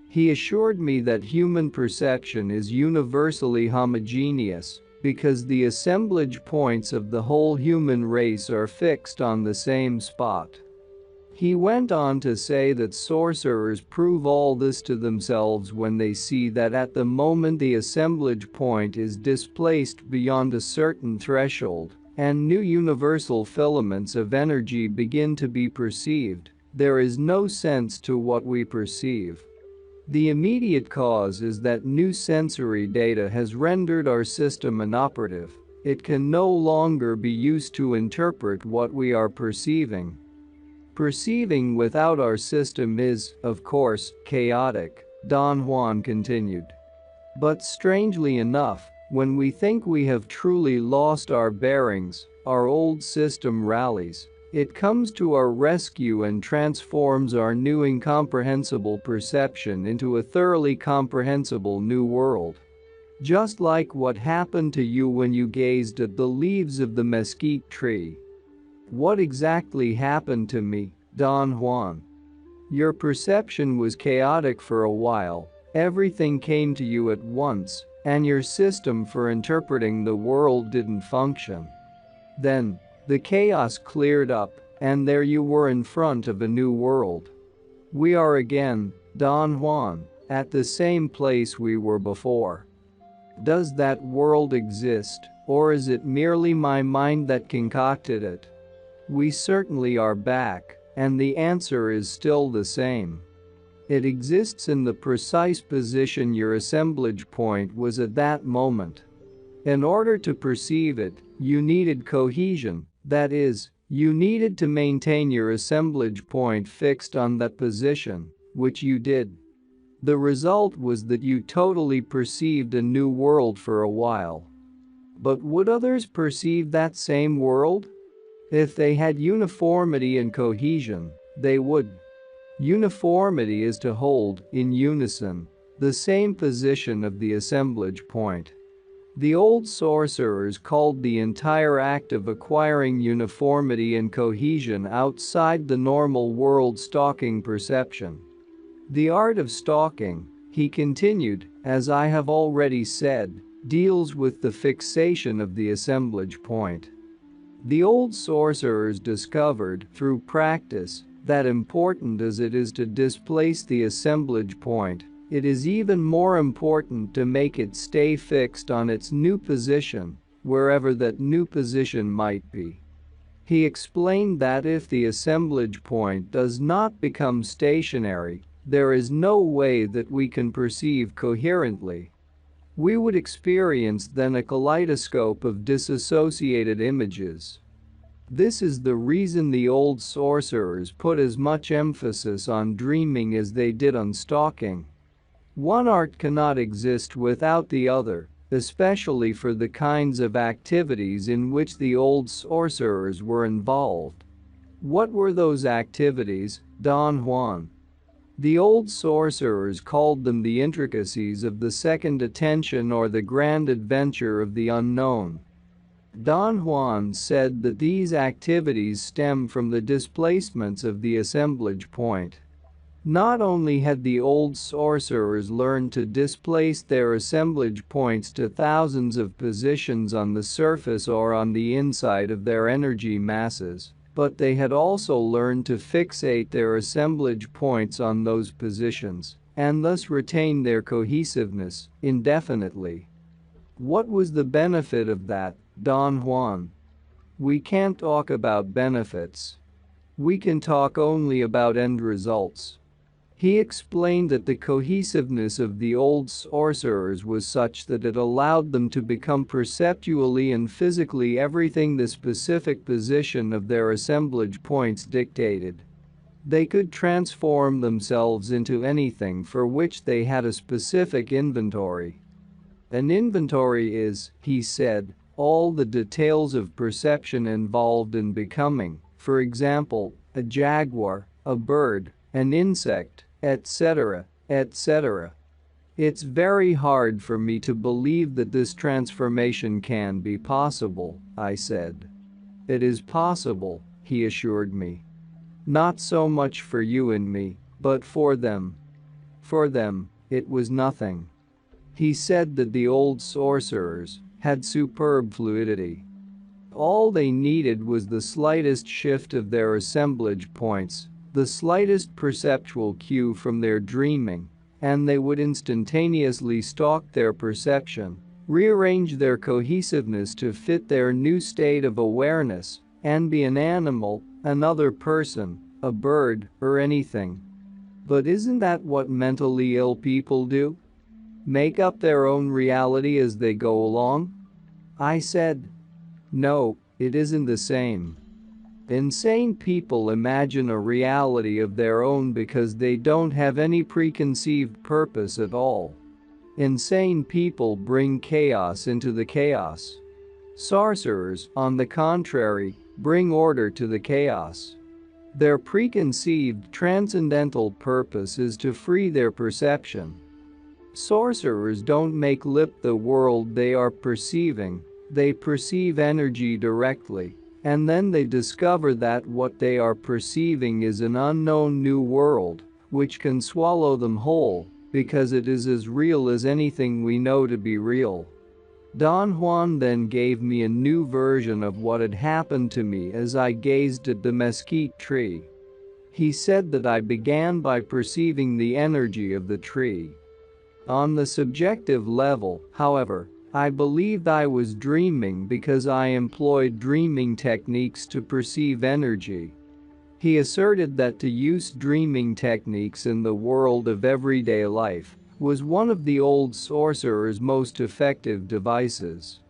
He assured me that human perception is universally homogeneous, because the assemblage points of the whole human race are fixed on the same spot. He went on to say that sorcerers prove all this to themselves when they see that at the moment the assemblage point is displaced beyond a certain threshold, and new universal filaments of energy begin to be perceived, there is no sense to what we perceive. The immediate cause is that new sensory data has rendered our system inoperative. It can no longer be used to interpret what we are perceiving. Perceiving without our system is, of course, chaotic, Don Juan continued. But strangely enough, when we think we have truly lost our bearings, our old system rallies. It comes to our rescue and transforms our new incomprehensible perception into a thoroughly comprehensible new world. Just like what happened to you when you gazed at the leaves of the mesquite tree. What exactly happened to me, Don Juan? Your perception was chaotic for a while, everything came to you at once, and your system for interpreting the world didn't function. Then, the chaos cleared up, and there you were in front of a new world. We are again, Don Juan, at the same place we were before. Does that world exist, or is it merely my mind that concocted it? We certainly are back, and the answer is still the same. It exists in the precise position your assemblage point was at that moment. In order to perceive it, you needed cohesion, that is, you needed to maintain your assemblage point fixed on that position, which you did. The result was that you totally perceived a new world for a while. But would others perceive that same world? If they had uniformity and cohesion, they would. Uniformity is to hold, in unison, the same position of the assemblage point. The old sorcerers called the entire act of acquiring uniformity and cohesion outside the normal world stalking perception. The art of stalking, he continued, as I have already said, deals with the fixation of the assemblage point. The old sorcerers discovered, through practice, that important as it is to displace the assemblage point, it is even more important to make it stay fixed on its new position, wherever that new position might be. He explained that if the assemblage point does not become stationary, there is no way that we can perceive coherently. We would experience then a kaleidoscope of disassociated images. This is the reason the old sorcerers put as much emphasis on dreaming as they did on stalking. One art cannot exist without the other, especially for the kinds of activities in which the old sorcerers were involved. What were those activities, Don Juan? The old sorcerers called them the intricacies of the second attention or the grand adventure of the unknown. Don Juan said that these activities stem from the displacements of the assemblage point. Not only had the old sorcerers learned to displace their assemblage points to thousands of positions on the surface or on the inside of their energy masses, but they had also learned to fixate their assemblage points on those positions, and thus retain their cohesiveness indefinitely. What was the benefit of that, Don Juan? We can't talk about benefits. We can talk only about end results. He explained that the cohesiveness of the old sorcerers was such that it allowed them to become perceptually and physically everything the specific position of their assemblage points dictated. They could transform themselves into anything for which they had a specific inventory. An inventory is, he said, all the details of perception involved in becoming, for example, a jaguar, a bird, an insect, etc., etc. It's very hard for me to believe that this transformation can be possible, I said. It is possible, he assured me. Not so much for you and me, but for them. For them, it was nothing. He said that the old sorcerers had superb fluidity. All they needed was the slightest shift of their assemblage points, the slightest perceptual cue from their dreaming, and they would instantaneously stalk their perception, rearrange their cohesiveness to fit their new state of awareness, and be an animal, another person, a bird, or anything. But isn't that what mentally ill people do? Make up their own reality as they go along? I said. No, it isn't the same. Insane people imagine a reality of their own because they don't have any preconceived purpose at all. Insane people bring chaos into the chaos. Sorcerers, on the contrary, bring order to the chaos. Their preconceived transcendental purpose is to free their perception. Sorcerers don't make lip the world they are perceiving, they perceive energy directly. And then they discover that what they are perceiving is an unknown new world, which can swallow them whole, because it is as real as anything we know to be real. Don Juan then gave me a new version of what had happened to me as I gazed at the mesquite tree. He said that I began by perceiving the energy of the tree. On the subjective level, however, I believed I was dreaming because I employed dreaming techniques to perceive energy. He asserted that to use dreaming techniques in the world of everyday life was one of the old sorcerer's most effective devices.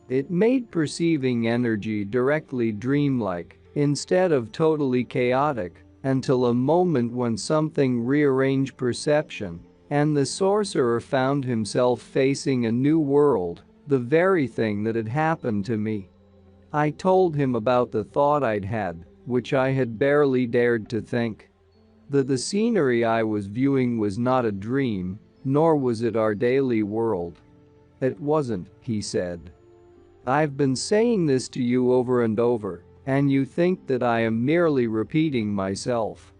It made perceiving energy directly dreamlike, instead of totally chaotic, until a moment when something rearranged perception, and the sorcerer found himself facing a new world, the very thing that had happened to me. I told him about the thought I'd had, which I had barely dared to think. That the scenery I was viewing was not a dream, nor was it our daily world. It wasn't, he said. I've been saying this to you over and over, and you think that I am merely repeating myself.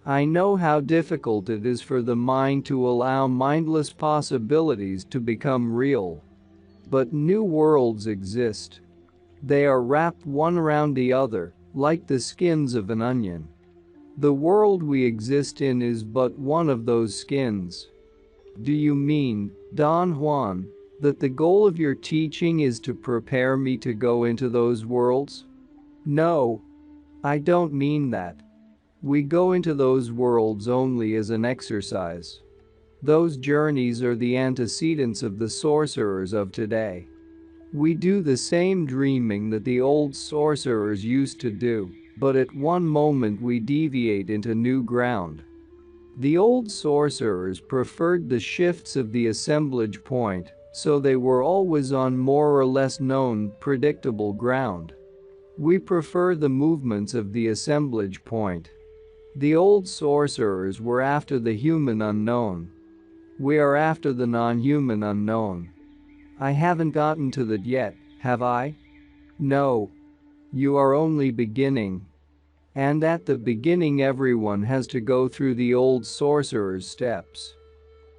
I know how difficult it is for the mind to allow mindless possibilities to become real. But new worlds exist. They are wrapped one around the other, like the skins of an onion. The world we exist in is but one of those skins. Do you mean, Don Juan, that the goal of your teaching is to prepare me to go into those worlds? No. I don't mean that. We go into those worlds only as an exercise. Those journeys are the antecedents of the sorcerers of today. We do the same dreaming that the old sorcerers used to do, but at one moment we deviate into new ground. The old sorcerers preferred the shifts of the assemblage point, so they were always on more or less known, predictable ground. We prefer the movements of the assemblage point. The old sorcerers were after the human unknown. We are after the non-human unknown. I haven't gotten to that yet, have I? No. You are only beginning. And at the beginning everyone has to go through the old sorcerer's steps.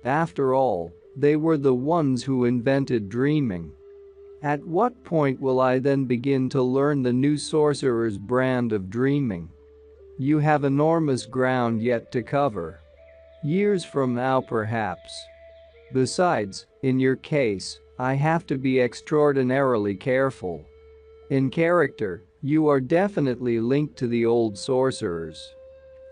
After all, they were the ones who invented dreaming. At what point will I then begin to learn the new sorcerer's brand of dreaming? You have enormous ground yet to cover. Years from now perhaps. Besides, in your case, I have to be extraordinarily careful. In character, you are definitely linked to the old sorcerers.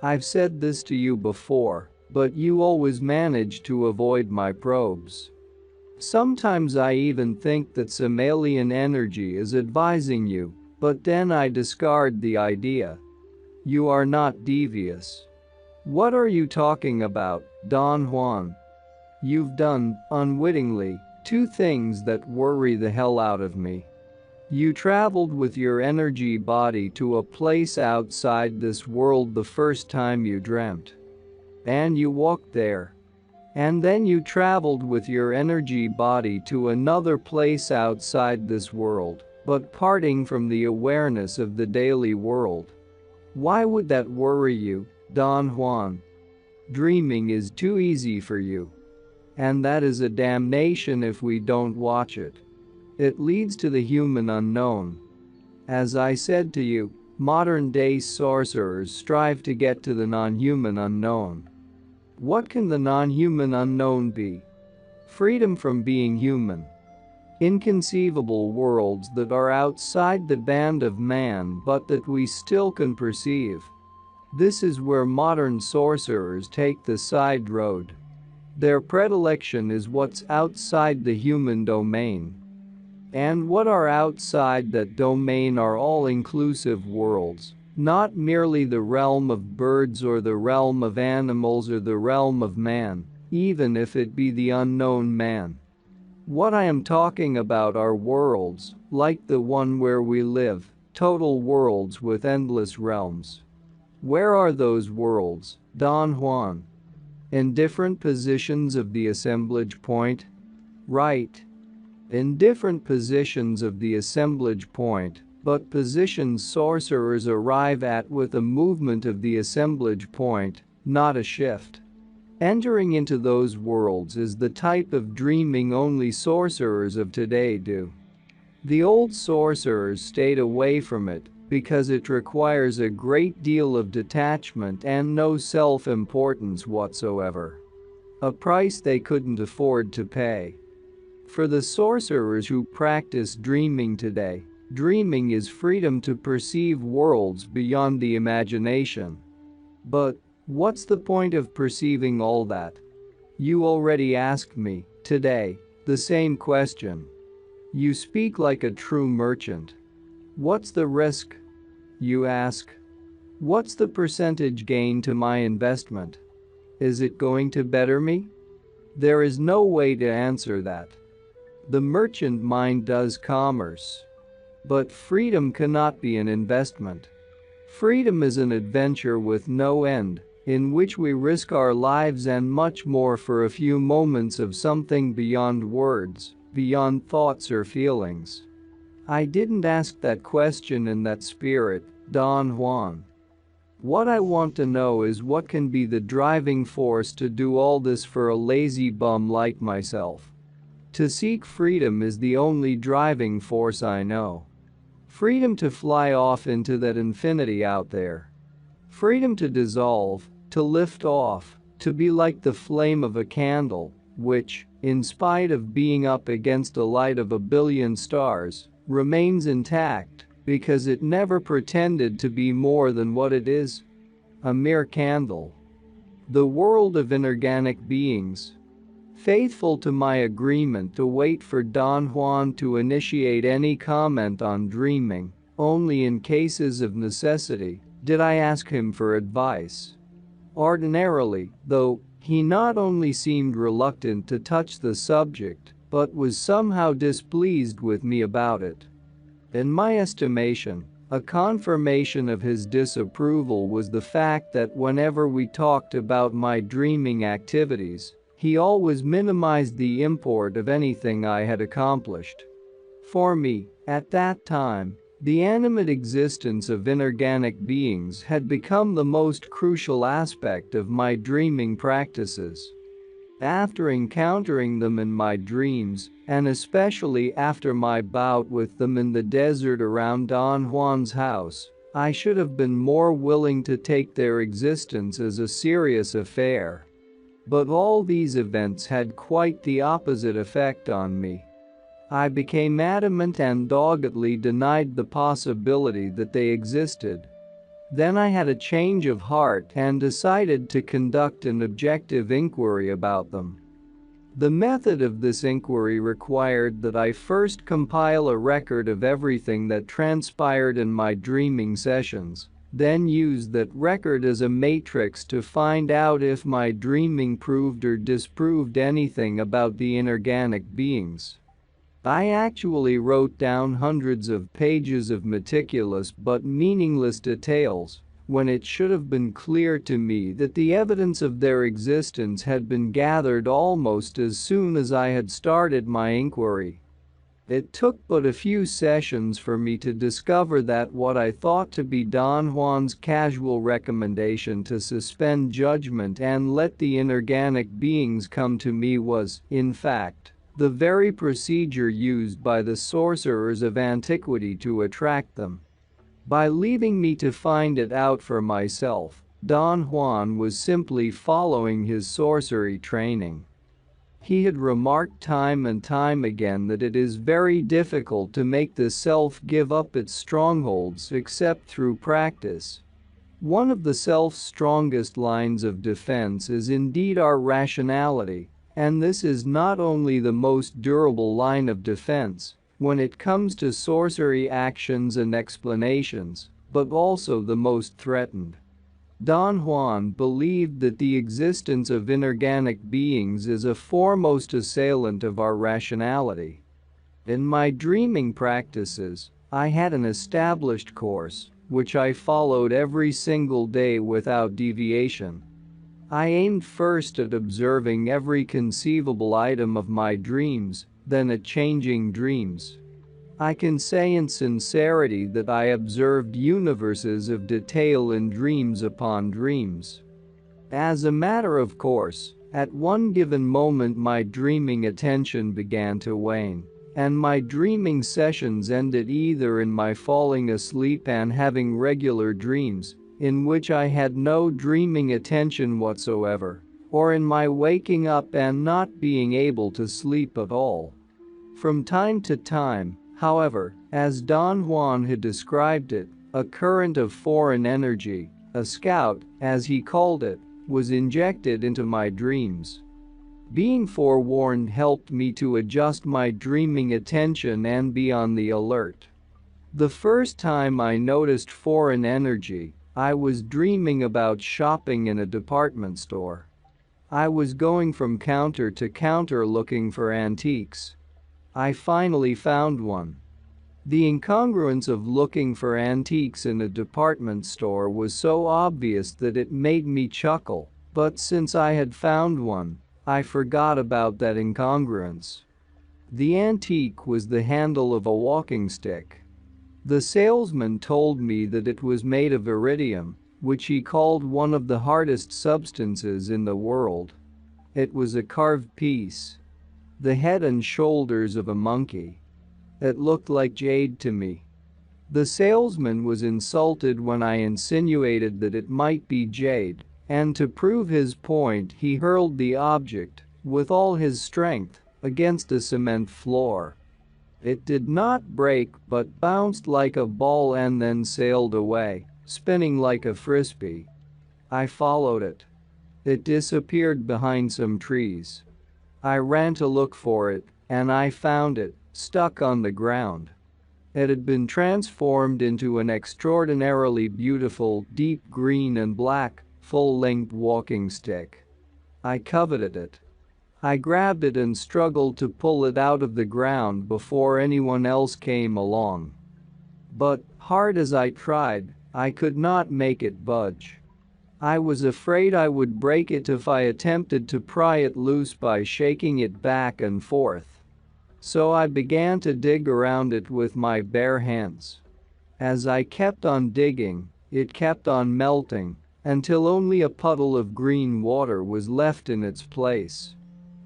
I've said this to you before, but you always manage to avoid my probes. Sometimes I even think that some alien energy is advising you, but then I discard the idea. You are not devious. What are you talking about, Don Juan? You've done, unwittingly, two things that worry the hell out of me. You traveled with your energy body to a place outside this world the first time you dreamt. And you walked there. And then you traveled with your energy body to another place outside this world, but parting from the awareness of the daily world. Why would that worry you, Don Juan? Dreaming is too easy for you. And that is a damnation if we don't watch it. It leads to the human unknown. As I said to you, modern-day sorcerers strive to get to the non-human unknown. What can the non-human unknown be? Freedom from being human. Inconceivable worlds that are outside the band of man but that we still can perceive. This is where modern sorcerers take the side road. Their predilection is what's outside the human domain. And what are outside that domain are all-inclusive worlds, not merely the realm of birds or the realm of animals or the realm of man, even if it be the unknown man. What I am talking about are worlds, like the one where we live, total worlds with endless realms. Where are those worlds, Don Juan? In different positions of the assemblage point? Right. In different positions of the assemblage point, but positions sorcerers arrive at with a movement of the assemblage point, not a shift. Entering into those worlds is the type of dreaming only sorcerers of today do. The old sorcerers stayed away from it because it requires a great deal of detachment and no self-importance whatsoever. A price they couldn't afford to pay. For the sorcerers who practice dreaming today, dreaming is freedom to perceive worlds beyond the imagination. But what's the point of perceiving all that? You already asked me, today, the same question. You speak like a true merchant. What's the risk? You ask. What's the percentage gain to my investment? Is it going to better me? There is no way to answer that. The merchant mind does commerce. But freedom cannot be an investment. Freedom is an adventure with no end, in which we risk our lives and much more for a few moments of something beyond words, beyond thoughts or feelings. I didn't ask that question in that spirit, Don Juan. What I want to know is what can be the driving force to do all this for a lazy bum like myself. To seek freedom is the only driving force I know. Freedom to fly off into that infinity out there. Freedom to dissolve, to lift off, to be like the flame of a candle, which, in spite of being up against a light of 1 billion stars, remains intact because it never pretended to be more than what it is. A mere candle. The world of inorganic beings. Faithful to my agreement to wait for Don Juan to initiate any comment on dreaming, only in cases of necessity, did I ask him for advice. Ordinarily, though, he not only seemed reluctant to touch the subject, but was somehow displeased with me about it. In my estimation, a confirmation of his disapproval was the fact that whenever we talked about my dreaming activities, he always minimized the import of anything I had accomplished. For me, at that time, the animate existence of inorganic beings had become the most crucial aspect of my dreaming practices. After encountering them in my dreams, and especially after my bout with them in the desert around Don Juan's house, I should have been more willing to take their existence as a serious affair. But all these events had quite the opposite effect on me. I became adamant and doggedly denied the possibility that they existed. Then I had a change of heart and decided to conduct an objective inquiry about them. The method of this inquiry required that I first compile a record of everything that transpired in my dreaming sessions, then use that record as a matrix to find out if my dreaming proved or disproved anything about the inorganic beings. I actually wrote down hundreds of pages of meticulous but meaningless details, when it should have been clear to me that the evidence of their existence had been gathered almost as soon as I had started my inquiry. It took but a few sessions for me to discover that what I thought to be Don Juan's casual recommendation to suspend judgment and let the inorganic beings come to me was, in fact, the very procedure used by the sorcerers of antiquity to attract them. By leaving me to find it out for myself, Don Juan was simply following his sorcery training. He had remarked time and time again that it is very difficult to make the self give up its strongholds except through practice. One of the self's strongest lines of defense is indeed our rationality, and this is not only the most durable line of defense when it comes to sorcery actions and explanations, but also the most threatened. Don Juan believed that the existence of inorganic beings is a foremost assailant of our rationality. In my dreaming practices, I had an established course, which I followed every single day without deviation. I aimed first at observing every conceivable item of my dreams, then at changing dreams. I can say in sincerity that I observed universes of detail in dreams upon dreams. As a matter of course, at one given moment my dreaming attention began to wane, and my dreaming sessions ended either in my falling asleep and having regular dreams, in which I had no dreaming attention whatsoever, or in my waking up and not being able to sleep at all. From time to time, however, as Don Juan had described it, a current of foreign energy, a scout, as he called it, was injected into my dreams. Being forewarned helped me to adjust my dreaming attention and be on the alert. The first time I noticed foreign energy, I was dreaming about shopping in a department store. I was going from counter to counter looking for antiques. I finally found one. The incongruence of looking for antiques in a department store was so obvious that it made me chuckle, but since I had found one, I forgot about that incongruence. The antique was the handle of a walking stick. The salesman told me that it was made of iridium, which he called one of the hardest substances in the world. It was a carved piece. The head and shoulders of a monkey. It looked like jade to me. The salesman was insulted when I insinuated that it might be jade, and to prove his point he hurled the object, with all his strength, against a cement floor. It did not break but bounced like a ball and then sailed away, spinning like a frisbee. I followed it. It disappeared behind some trees. I ran to look for it, and I found it, stuck on the ground. It had been transformed into an extraordinarily beautiful, deep green and black, full-length walking stick. I coveted it. I grabbed it and struggled to pull it out of the ground before anyone else came along. But, hard as I tried, I could not make it budge. I was afraid I would break it if I attempted to pry it loose by shaking it back and forth. So I began to dig around it with my bare hands. As I kept on digging, it kept on melting, until only a puddle of green water was left in its place.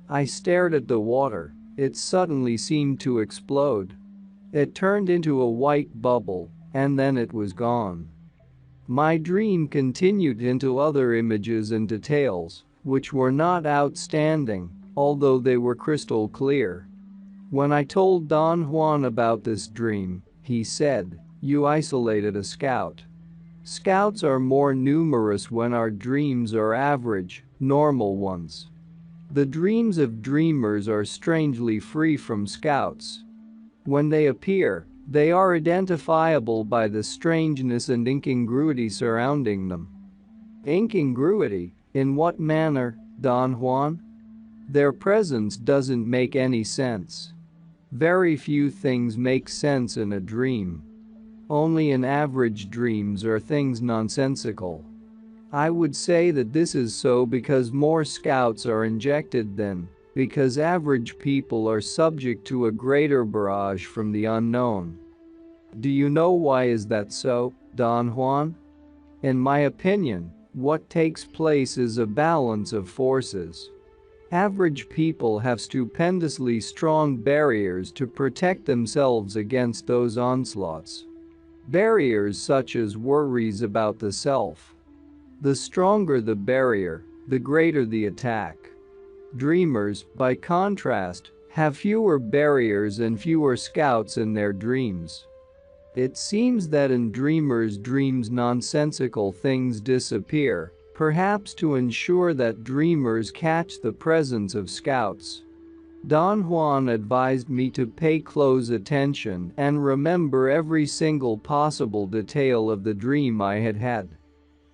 I stared at the water. It suddenly seemed to explode. It turned into a white bubble, and then it was gone. My dream continued into other images and details, which were not outstanding, although they were crystal clear. When I told Don Juan about this dream, he said, "You isolated a scout." Scouts are more numerous when our dreams are average, normal ones. The dreams of dreamers are strangely free from scouts. When they appear, they are identifiable by the strangeness and incongruity surrounding them. Incongruity? In what manner, Don Juan? Their presence doesn't make any sense. Very few things make sense in a dream. Only in average dreams are things nonsensical. I would say that this is so because more scouts are injected than because average people are subject to a greater barrage from the unknown. Do you know why is that so, Don Juan? In my opinion, what takes place is a balance of forces. Average people have stupendously strong barriers to protect themselves against those onslaughts. Barriers such as worries about the self. The stronger the barrier, the greater the attack. Dreamers, by contrast, have fewer barriers and fewer scouts in their dreams. It seems that in dreamers' dreams nonsensical things disappear, perhaps to ensure that dreamers catch the presence of scouts. Don Juan advised me to pay close attention and remember every single possible detail of the dream I had had.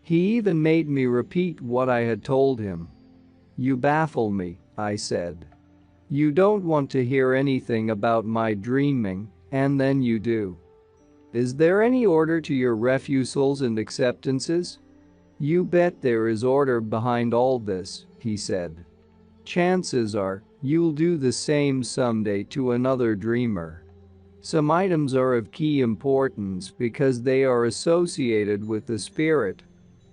He even made me repeat what I had told him. "You baffle me," I said. "You don't want to hear anything about my dreaming, and then you do. Is there any order to your refusals and acceptances?" "You bet there is order behind all this," he said. "Chances are, you'll do the same someday to another dreamer. Some items are of key importance because they are associated with the spirit.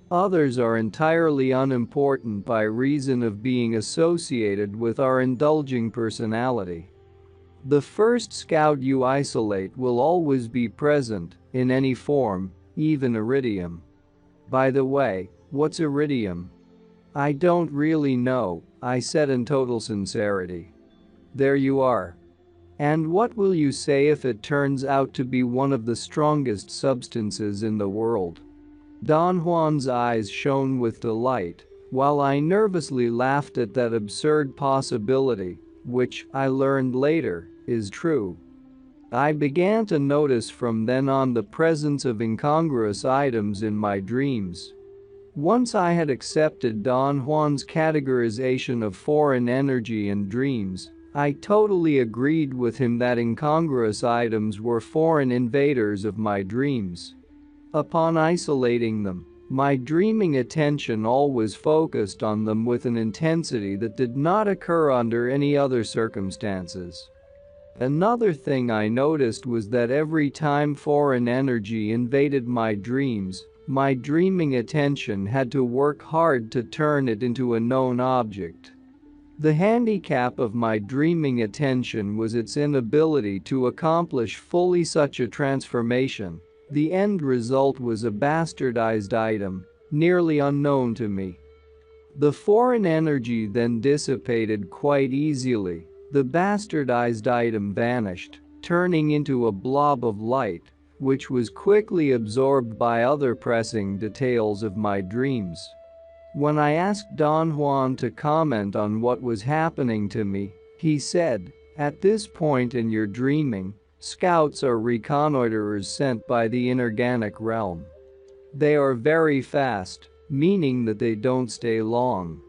Others are entirely unimportant by reason of being associated with our indulging personality. The first scout you isolate will always be present, in any form, even iridium. By the way, what's iridium?" "I don't really know," I said in total sincerity. "There you are. And what will you say if it turns out to be one of the strongest substances in the world?" Don Juan's eyes shone with delight, while I nervously laughed at that absurd possibility, which, I learned later, is true. I began to notice from then on the presence of incongruous items in my dreams. Once I had accepted Don Juan's categorization of foreign energy in dreams, I totally agreed with him that incongruous items were foreign invaders of my dreams. Upon isolating them, my dreaming attention always focused on them with an intensity that did not occur under any other circumstances. Another thing I noticed was that every time foreign energy invaded my dreams, my dreaming attention had to work hard to turn it into a known object. The handicap of my dreaming attention was its inability to accomplish fully such a transformation. The end result was a bastardized item, nearly unknown to me. The foreign energy then dissipated quite easily. The bastardized item vanished, turning into a blob of light, which was quickly absorbed by other pressing details of my dreams. When I asked Don Juan to comment on what was happening to me, he said, "At this point in your dreaming, scouts are reconnoiterers sent by the inorganic realm. They are very fast, meaning that they don't stay long."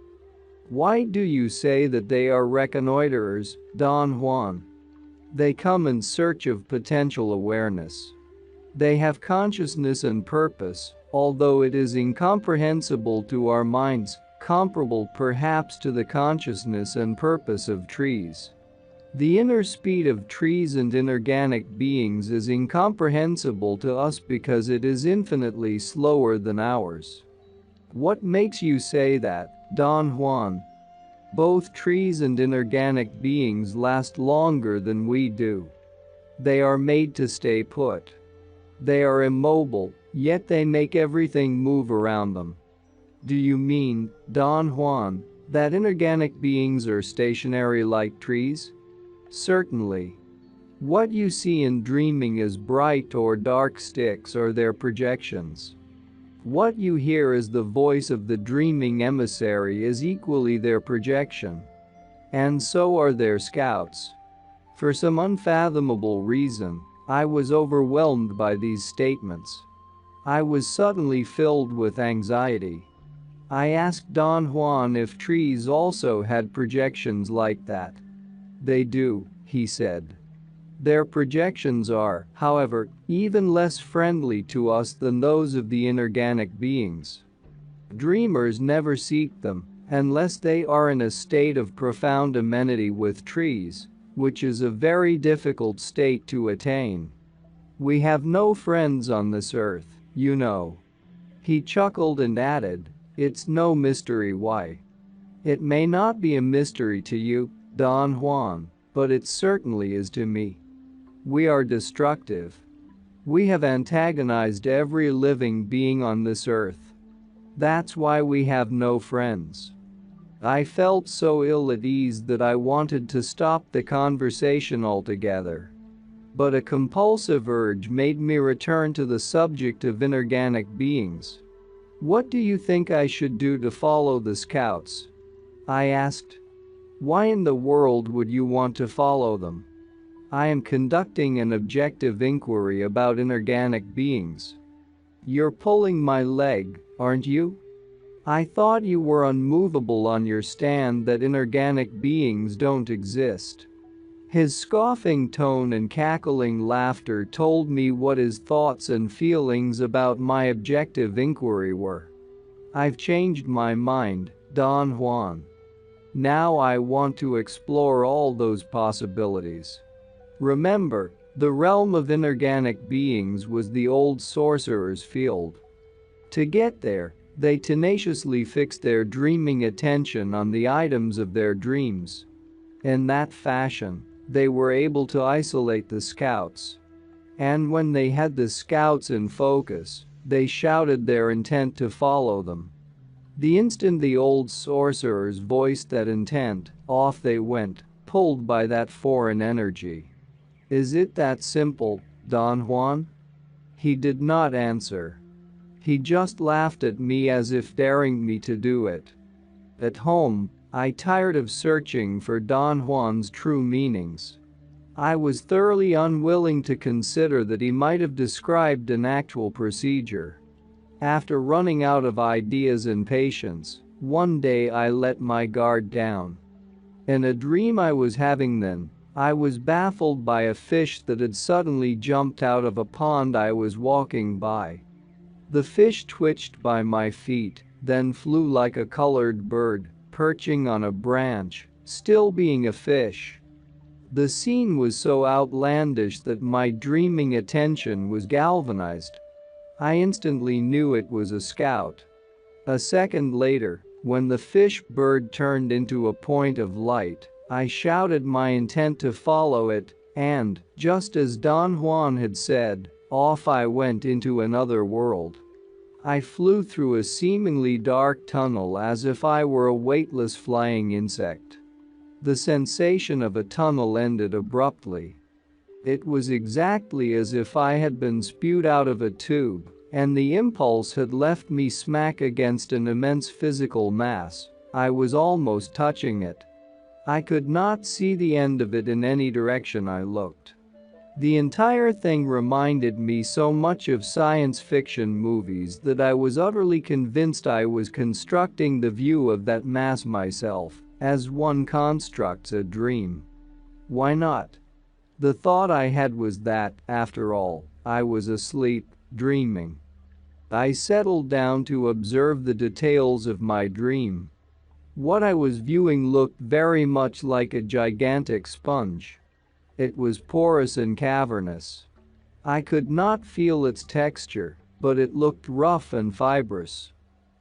"Why do you say that they are reconnoiterers, Don Juan?" "They come in search of potential awareness. They have consciousness and purpose, although it is incomprehensible to our minds, comparable perhaps to the consciousness and purpose of trees. The inner speed of trees and inorganic beings is incomprehensible to us because it is infinitely slower than ours." "What makes you say that, Don Juan?" "Both trees and inorganic beings last longer than we do. They are made to stay put. They are immobile, yet they make everything move around them." "Do you mean, Don Juan, that inorganic beings are stationary like trees?" "Certainly. What you see in dreaming as bright or dark sticks are their projections. What you hear as the voice of the dreaming emissary is equally their projection. And so are their scouts." For some unfathomable reason, I was overwhelmed by these statements. I was suddenly filled with anxiety. I asked Don Juan if trees also had projections like that. "They do," he said. "Their projections are, however, even less friendly to us than those of the inorganic beings. Dreamers never seek them, unless they are in a state of profound amenity with trees, which is a very difficult state to attain. We have no friends on this earth, you know." He chuckled and added, "It's no mystery why. It may not be a mystery to you, Don Juan, but it certainly is to me. We are destructive. We have antagonized every living being on this earth. That's why we have no friends." I felt so ill at ease that I wanted to stop the conversation altogether. But a compulsive urge made me return to the subject of inorganic beings. "What do you think I should do to follow the scouts?" I asked. "Why in the world would you want to follow them?" "I am conducting an objective inquiry about inorganic beings." "You're pulling my leg, aren't you? I thought you were unmovable on your stand that inorganic beings don't exist." His scoffing tone and cackling laughter told me what his thoughts and feelings about my objective inquiry were. "I've changed my mind, Don Juan. Now I want to explore all those possibilities." Remember, the realm of inorganic beings was the old sorcerer's field. To get there, they tenaciously fixed their dreaming attention on the items of their dreams. In that fashion, they were able to isolate the scouts. And when they had the scouts in focus, they shouted their intent to follow them. The instant the old sorcerers voiced that intent, off they went, pulled by that foreign energy. Is it that simple, Don Juan? He did not answer. He just laughed at me as if daring me to do it. At home, I tired of searching for Don Juan's true meanings. I was thoroughly unwilling to consider that he might have described an actual procedure. After running out of ideas and patience, one day I let my guard down. In a dream I was having then, I was baffled by a fish that had suddenly jumped out of a pond I was walking by. The fish twitched by my feet, then flew like a colored bird, perching on a branch, still being a fish. The scene was so outlandish that my dreaming attention was galvanized. I instantly knew it was a scout. A second later, when the fish bird turned into a point of light, I shouted my intent to follow it, and, just as Don Juan had said, off I went into another world. I flew through a seemingly dark tunnel as if I were a weightless flying insect. The sensation of a tunnel ended abruptly. It was exactly as if I had been spewed out of a tube, and the impulse had left me smack against an immense physical mass. I was almost touching it. I could not see the end of it in any direction I looked. The entire thing reminded me so much of science fiction movies that I was utterly convinced I was constructing the view of that mass myself, as one constructs a dream. Why not? The thought I had was that, after all, I was asleep, dreaming. I settled down to observe the details of my dream. What I was viewing looked very much like a gigantic sponge. It was porous and cavernous. I could not feel its texture, but it looked rough and fibrous.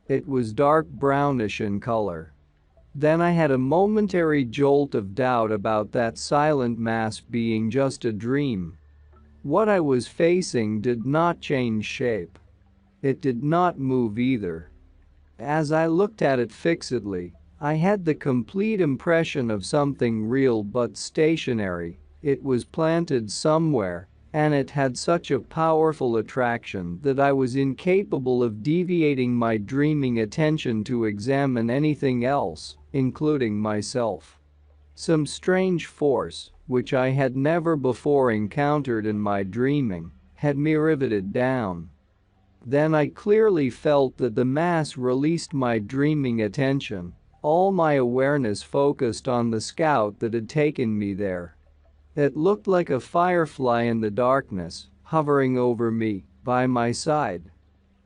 It was dark brownish in color. Then I had a momentary jolt of doubt about that silent mass being just a dream. What I was facing did not change shape. It did not move either. As I looked at it fixedly, I had the complete impression of something real but stationary. It was planted somewhere, and it had such a powerful attraction that I was incapable of deviating my dreaming attention to examine anything else, including myself. Some strange force, which I had never before encountered in my dreaming, had me riveted down. Then I clearly felt that the mass released my dreaming attention. All my awareness focused on the scout that had taken me there. It looked like a firefly in the darkness, hovering over me, by my side.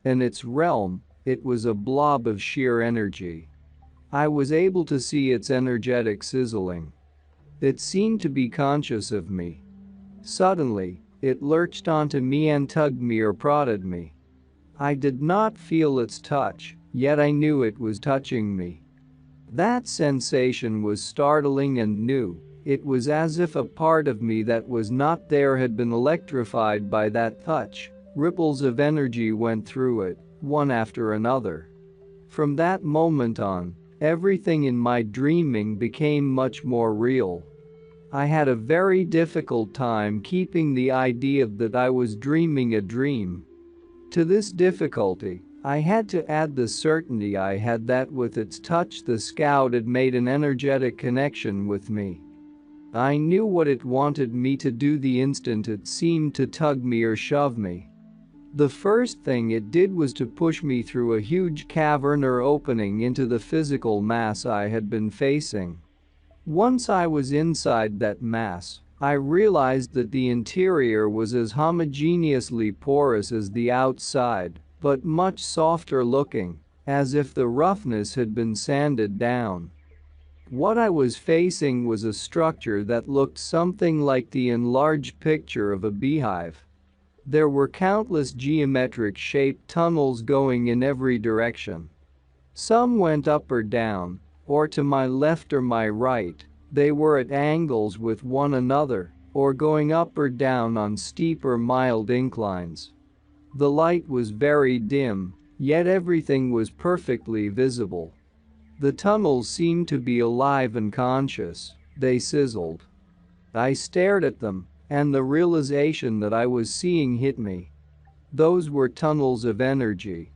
In its realm, it was a blob of sheer energy. I was able to see its energetic sizzling. It seemed to be conscious of me. Suddenly, it lurched onto me and tugged me or prodded me. I did not feel its touch, yet I knew it was touching me. That sensation was startling and new. It was as if a part of me that was not there had been electrified by that touch. Ripples of energy went through it, one after another. From that moment on, everything in my dreaming became much more real. I had a very difficult time keeping the idea that I was dreaming a dream. To this difficulty, I had to add the certainty I had that with its touch the scout had made an energetic connection with me. I knew what it wanted me to do the instant it seemed to tug me or shove me. The first thing it did was to push me through a huge cavern or opening into the physical mass I had been facing. Once I was inside that mass, I realized that the interior was as homogeneously porous as the outside, but much softer looking, as if the roughness had been sanded down. What I was facing was a structure that looked something like the enlarged picture of a beehive. There were countless geometric-shaped tunnels going in every direction. Some went up or down, or to my left or my right. They were at angles with one another, or going up or down on steep or mild inclines. The light was very dim, yet everything was perfectly visible. The tunnels seemed to be alive and conscious. They sizzled. I stared at them, and the realization that I was seeing hit me. Those were tunnels of energy.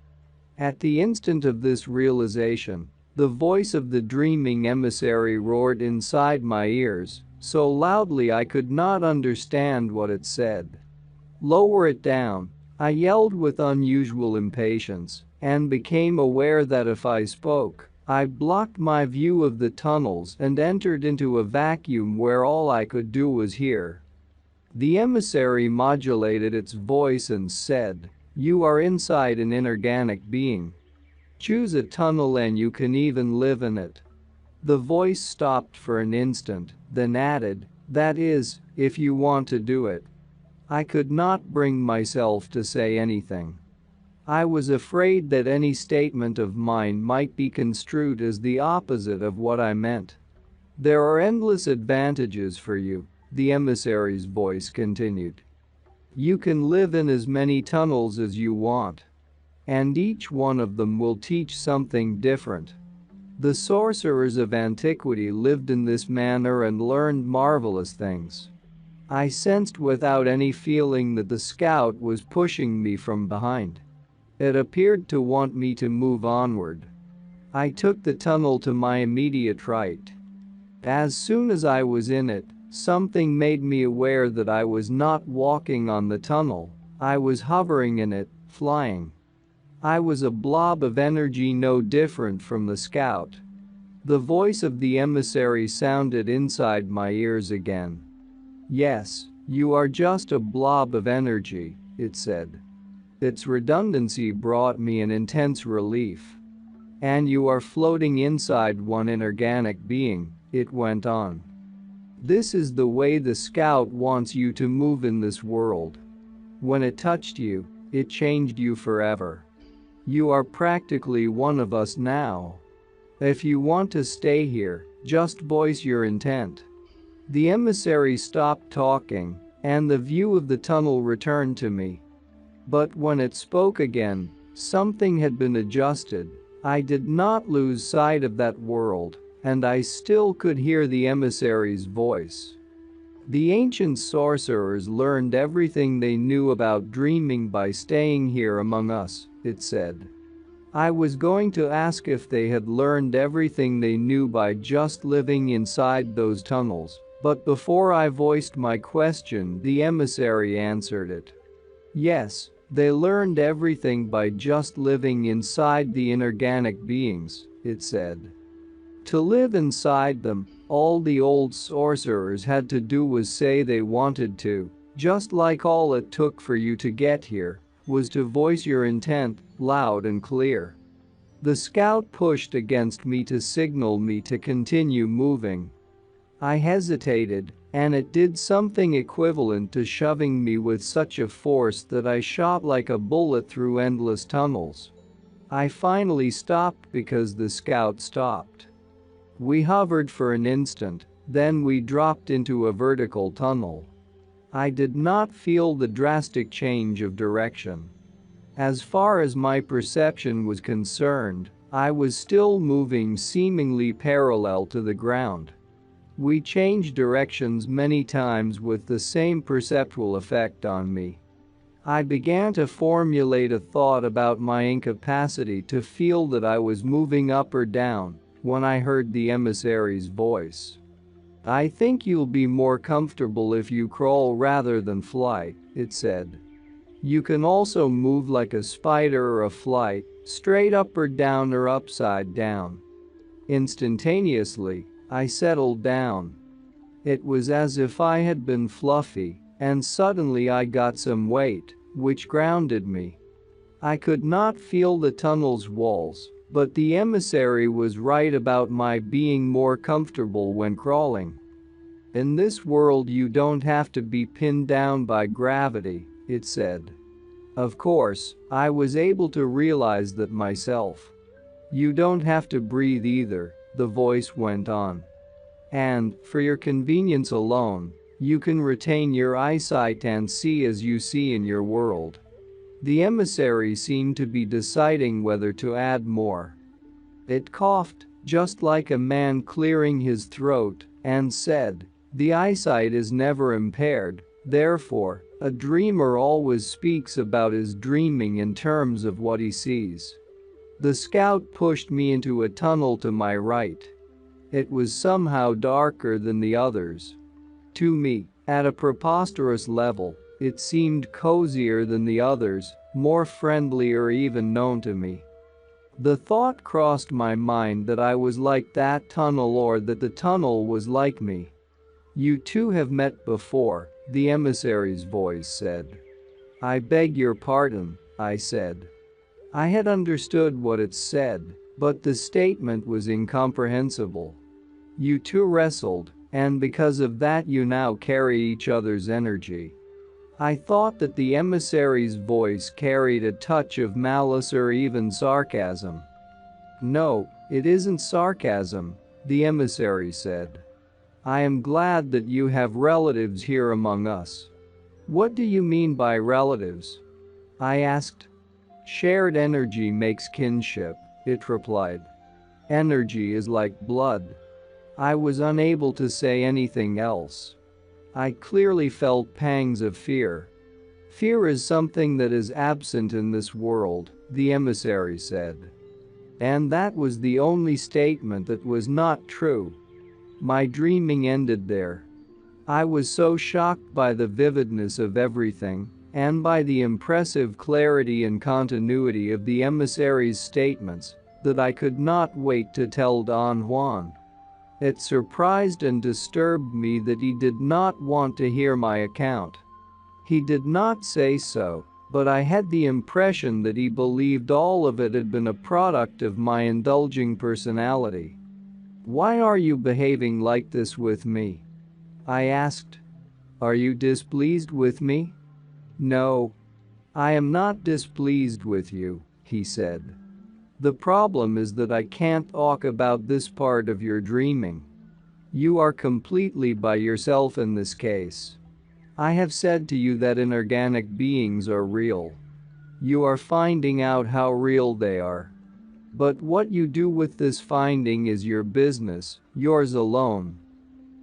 At the instant of this realization, the voice of the dreaming emissary roared inside my ears, so loudly I could not understand what it said. "Lower it down," I yelled with unusual impatience, and became aware that if I spoke, I blocked my view of the tunnels and entered into a vacuum where all I could do was hear. The emissary modulated its voice and said, "You are inside an inorganic being. Choose a tunnel and you can even live in it." The voice stopped for an instant, then added, "That is, if you want to do it." I could not bring myself to say anything. I was afraid that any statement of mine might be construed as the opposite of what I meant. "There are endless advantages for you," the emissary's voice continued. "You can live in as many tunnels as you want. And each one of them will teach something different." The sorcerers of antiquity lived in this manner and learned marvelous things. I sensed without any feeling that the scout was pushing me from behind. It appeared to want me to move onward. I took the tunnel to my immediate right. As soon as I was in it, something made me aware that I was not walking on the tunnel, I was hovering in it, flying. I was a blob of energy no different from the scout. The voice of the emissary sounded inside my ears again. "Yes, you are just a blob of energy," it said. Its redundancy brought me an intense relief. "And you are floating inside one inorganic being," it went on. "This is the way the scout wants you to move in this world. When it touched you, it changed you forever. You are practically one of us now. If you want to stay here, just voice your intent." The emissary stopped talking, and the view of the tunnel returned to me. But when it spoke again, something had been adjusted. I did not lose sight of that world, and I still could hear the emissary's voice. "The ancient sorcerers learned everything they knew about dreaming by staying here among us," it said. I was going to ask if they had learned everything they knew by just living inside those tunnels, but before I voiced my question, the emissary answered it. "Yes, they learned everything by just living inside the inorganic beings," it said. "To live inside them, all the old sorcerers had to do was say they wanted to, just like all it took for you to get here was to voice your intent, loud and clear." The scout pushed against me to signal me to continue moving. I hesitated, and it did something equivalent to shoving me with such a force that I shot like a bullet through endless tunnels. I finally stopped because the scout stopped. We hovered for an instant, then we dropped into a vertical tunnel. I did not feel the drastic change of direction. As far as my perception was concerned, I was still moving seemingly parallel to the ground. We changed directions many times with the same perceptual effect on me. I began to formulate a thought about my incapacity to feel that I was moving up or down when I heard the emissary's voice. "I think you'll be more comfortable if you crawl rather than fly," it said. "You can also move like a spider or a fly, straight up or down or upside down." Instantaneously, I settled down. It was as if I had been fluffy, and suddenly I got some weight, which grounded me. I could not feel the tunnel's walls, but the emissary was right about my being more comfortable when crawling. "In this world you don't have to be pinned down by gravity," it said. Of course, I was able to realize that myself. "You don't have to breathe either," the voice went on. "And, for your convenience alone, you can retain your eyesight and see as you see in your world." The emissary seemed to be deciding whether to add more. It coughed, just like a man clearing his throat, and said, "The eyesight is never impaired, Therefore, a dreamer always speaks about his dreaming in terms of what he sees. The scout pushed me into a tunnel to my right. It was somehow darker than the others. To me, at a preposterous level, it seemed cozier than the others, more friendly or even known to me. The thought crossed my mind that I was like that tunnel or that the tunnel was like me. "You two have met before," the emissary's voice said. "I beg your pardon," I said. I had understood what it said, but the statement was incomprehensible. "You two wrestled, and because of that you now carry each other's energy." I thought that the emissary's voice carried a touch of malice or even sarcasm. "No, it isn't sarcasm," the emissary said. "I am glad that you have relatives here among us." "What do you mean by relatives?" I asked. "Shared energy makes kinship," it replied. "Energy is like blood." I was unable to say anything else. I clearly felt pangs of fear. "Fear is something that is absent in this world," the emissary said. And that was the only statement that was not true. My dreaming ended there. I was so shocked by the vividness of everything, and by the impressive clarity and continuity of the emissary's statements, that I could not wait to tell Don Juan. It surprised and disturbed me that he did not want to hear my account. He did not say so, but I had the impression that he believed all of it had been a product of my indulging personality. "Why are you behaving like this with me?" I asked. "Are you displeased with me?" "No. I am not displeased with you," he said. "The problem is that I can't talk about this part of your dreaming. You are completely by yourself in this case. I have said to you that inorganic beings are real. You are finding out how real they are. But what you do with this finding is your business, yours alone.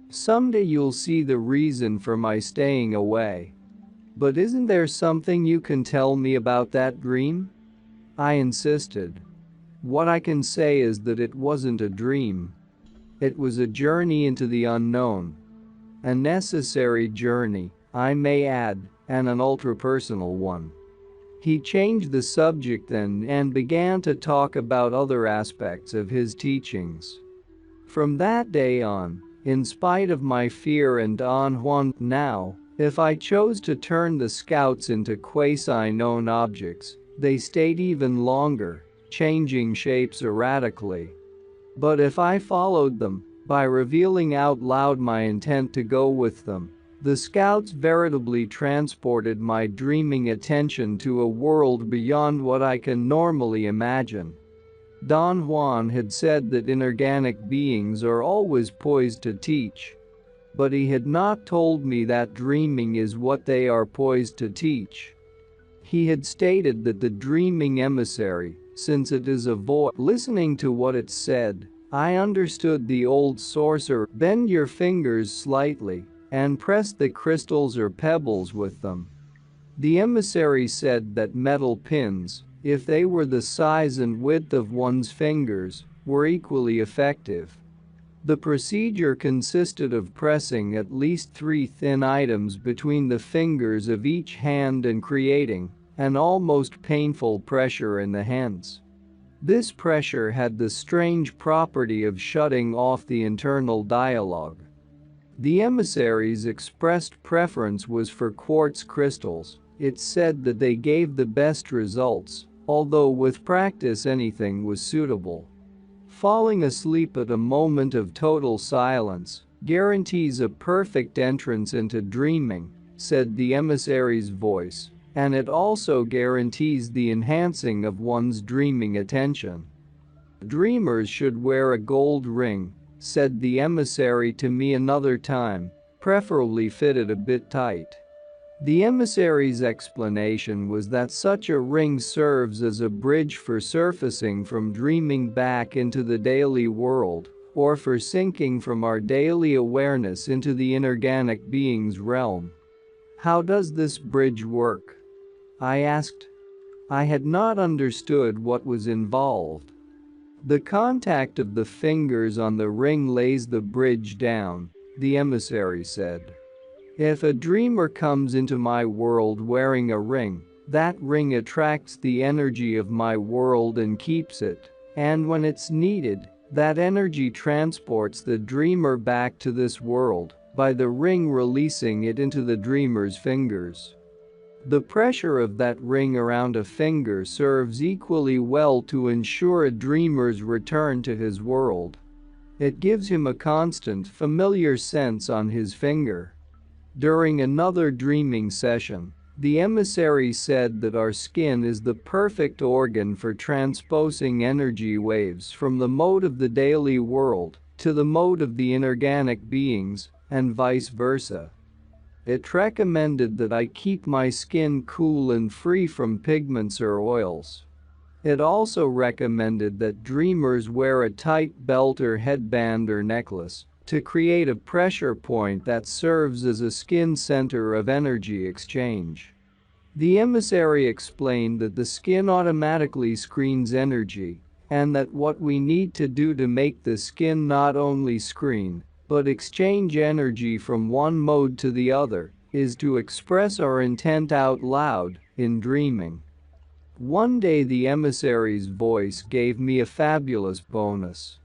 Someday you'll see the reason for my staying away. But isn't there something you can tell me about that dream?" I insisted. "What I can say is that it wasn't a dream. It was a journey into the unknown. A necessary journey, I may add, and an ultra-personal one." He changed the subject then and began to talk about other aspects of his teachings. From that day on, in spite of my fear and Don Juan, now, if I chose to turn the scouts into quasi-known objects, they stayed even longer, changing shapes erratically. But if I followed them, by revealing out loud my intent to go with them, the scouts veritably transported my dreaming attention to a world beyond what I can normally imagine. Don Juan had said that inorganic beings are always poised to teach. But he had not told me that dreaming is what they are poised to teach. He had stated that the dreaming emissary, since it is a voice, listening to what it said, I understood the old sorcerer, bend your fingers slightly, and press the crystals or pebbles with them. The emissary said that metal pins, if they were the size and width of one's fingers, were equally effective. The procedure consisted of pressing at least 3 thin items between the fingers of each hand and creating an almost painful pressure in the hands. This pressure had the strange property of shutting off the internal dialogue. The emissary's expressed preference was for quartz crystals. It said that they gave the best results, although with practice anything was suitable. Falling asleep at a moment of total silence guarantees a perfect entrance into dreaming, said the emissary's voice, and it also guarantees the enhancing of one's dreaming attention. Dreamers should wear a gold ring, said the emissary to me another time, preferably fitted a bit tight. The emissary's explanation was that such a ring serves as a bridge for surfacing from dreaming back into the daily world, or for sinking from our daily awareness into the inorganic being's realm. How does this bridge work? I asked. I had not understood what was involved. The contact of the fingers on the ring lays the bridge down, the emissary said. If a dreamer comes into my world wearing a ring, that ring attracts the energy of my world and keeps it, and when it's needed, that energy transports the dreamer back to this world by the ring releasing it into the dreamer's fingers. The pressure of that ring around a finger serves equally well to ensure a dreamer's return to his world. It gives him a constant, familiar sense on his finger. During another dreaming session, the emissary said that our skin is the perfect organ for transposing energy waves from the mode of the daily world to the mode of the inorganic beings, and vice versa. It recommended that I keep my skin cool and free from pigments or oils. It also recommended that dreamers wear a tight belt or headband or necklace to create a pressure point that serves as a skin center of energy exchange. The emissary explained that the skin automatically screens energy, and that what we need to do to make the skin not only screen, but exchange energy from one mode to the other, is to express our intent out loud, in dreaming. One day the emissary's voice gave me a fabulous bonus.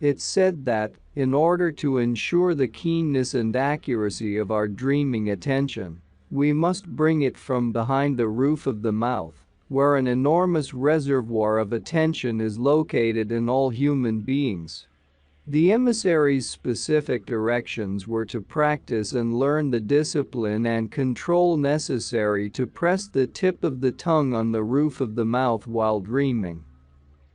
It said that, in order to ensure the keenness and accuracy of our dreaming attention, we must bring it from behind the roof of the mouth, where an enormous reservoir of attention is located in all human beings. The emissary's specific directions were to practice and learn the discipline and control necessary to press the tip of the tongue on the roof of the mouth while dreaming.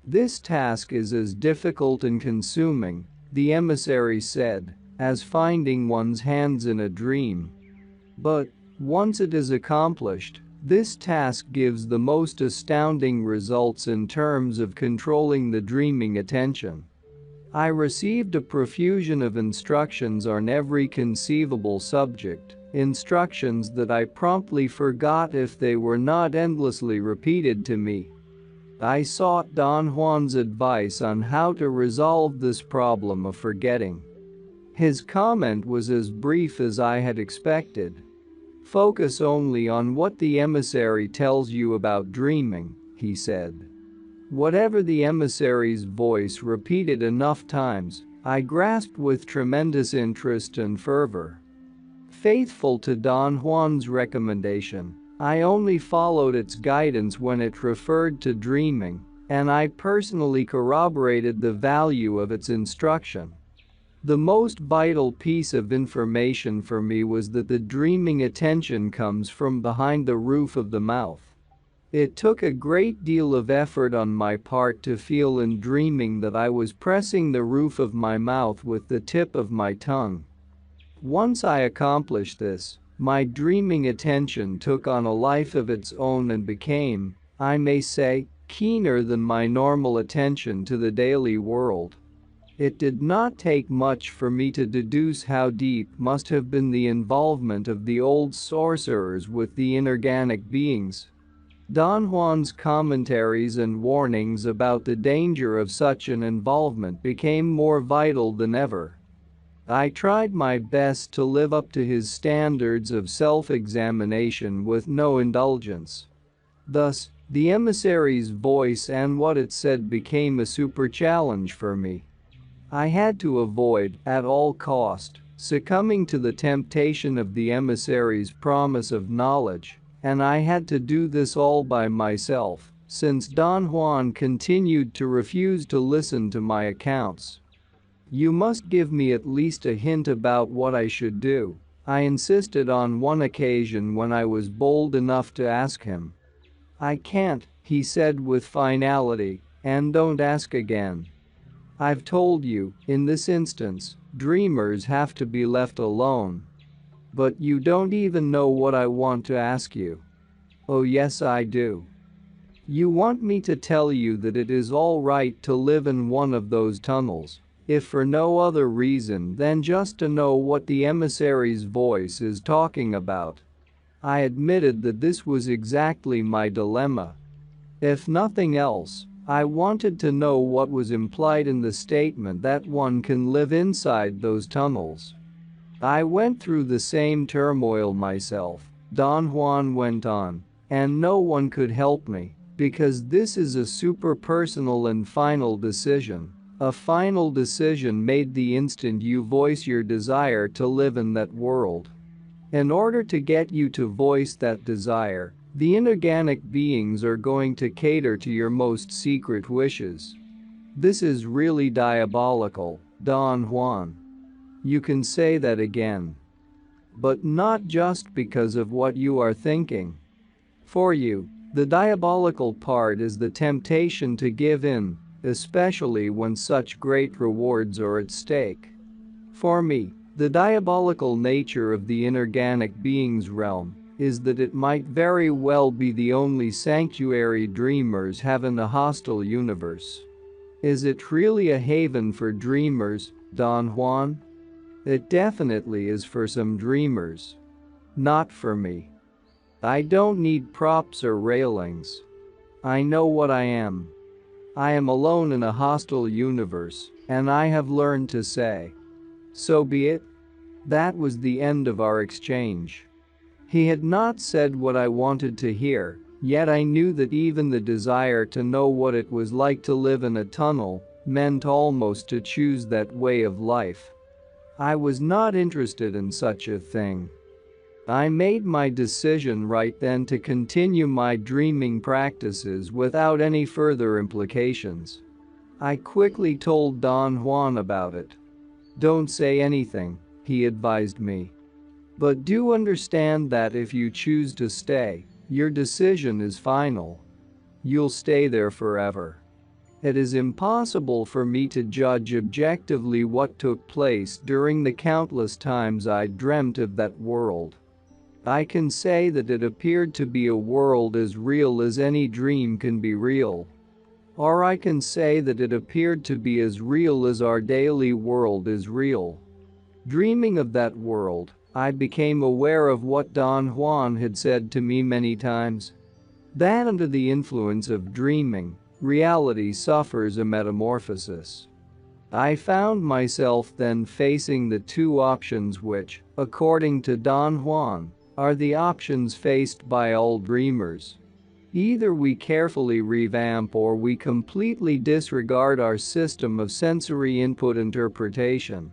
This task is as difficult and consuming, the emissary said, as finding one's hands in a dream. But, once it is accomplished, this task gives the most astounding results in terms of controlling the dreaming attention. I received a profusion of instructions on every conceivable subject, instructions that I promptly forgot if they were not endlessly repeated to me. I sought Don Juan's advice on how to resolve this problem of forgetting. His comment was as brief as I had expected. Focus only on what the emissary tells you about dreaming, he said. Whatever the emissary's voice repeated enough times, I grasped with tremendous interest and fervor. Faithful to Don Juan's recommendation, I only followed its guidance when it referred to dreaming, and I personally corroborated the value of its instruction. The most vital piece of information for me was that the dreaming attention comes from behind the roof of the mouth. It took a great deal of effort on my part to feel in dreaming that I was pressing the roof of my mouth with the tip of my tongue. Once I accomplished this, my dreaming attention took on a life of its own and became, I may say, keener than my normal attention to the daily world. It did not take much for me to deduce how deep must have been the involvement of the old sorcerers with the inorganic beings. Don Juan's commentaries and warnings about the danger of such an involvement became more vital than ever. I tried my best to live up to his standards of self-examination with no indulgence. Thus, the emissary's voice and what it said became a super challenge for me. I had to avoid, at all cost, succumbing to the temptation of the emissary's promise of knowledge, and I had to do this all by myself, since Don Juan continued to refuse to listen to my accounts. You must give me at least a hint about what I should do, I insisted on one occasion when I was bold enough to ask him. I can't, he said with finality, and don't ask again. I've told you, in this instance, dreamers have to be left alone. But you don't even know what I want to ask you. Oh yes I do. You want me to tell you that it is all right to live in one of those tunnels, if for no other reason than just to know what the emissary's voice is talking about. I admitted that this was exactly my dilemma. If nothing else, I wanted to know what was implied in the statement that one can live inside those tunnels. I went through the same turmoil myself, Don Juan went on, and no one could help me, because this is a super personal and final decision. A final decision made the instant you voice your desire to live in that world. In order to get you to voice that desire, the inorganic beings are going to cater to your most secret wishes. This is really diabolical, Don Juan. You can say that again. But not just because of what you are thinking. For you, the diabolical part is the temptation to give in, especially when such great rewards are at stake. For me, the diabolical nature of the inorganic being's realm is that it might very well be the only sanctuary dreamers have in a hostile universe. Is it really a haven for dreamers, Don Juan? It definitely is for some dreamers. Not for me. I don't need props or railings. I know what I am. I am alone in a hostile universe, and I have learned to say, so be it. That was the end of our exchange. He had not said what I wanted to hear, yet I knew that even the desire to know what it was like to live in a tunnel meant almost to choose that way of life. I was not interested in such a thing. I made my decision right then to continue my dreaming practices without any further implications. I quickly told Don Juan about it. Don't say anything, he advised me. But do understand that if you choose to stay, your decision is final. You'll stay there forever. It is impossible for me to judge objectively what took place during the countless times I dreamt of that world. I can say that it appeared to be a world as real as any dream can be real. Or I can say that it appeared to be as real as our daily world is real. Dreaming of that world, I became aware of what Don Juan had said to me many times. That under the influence of dreaming, reality suffers a metamorphosis. I found myself then facing the two options which, according to Don Juan, are the options faced by all dreamers. Either we carefully revamp or we completely disregard our system of sensory input interpretation.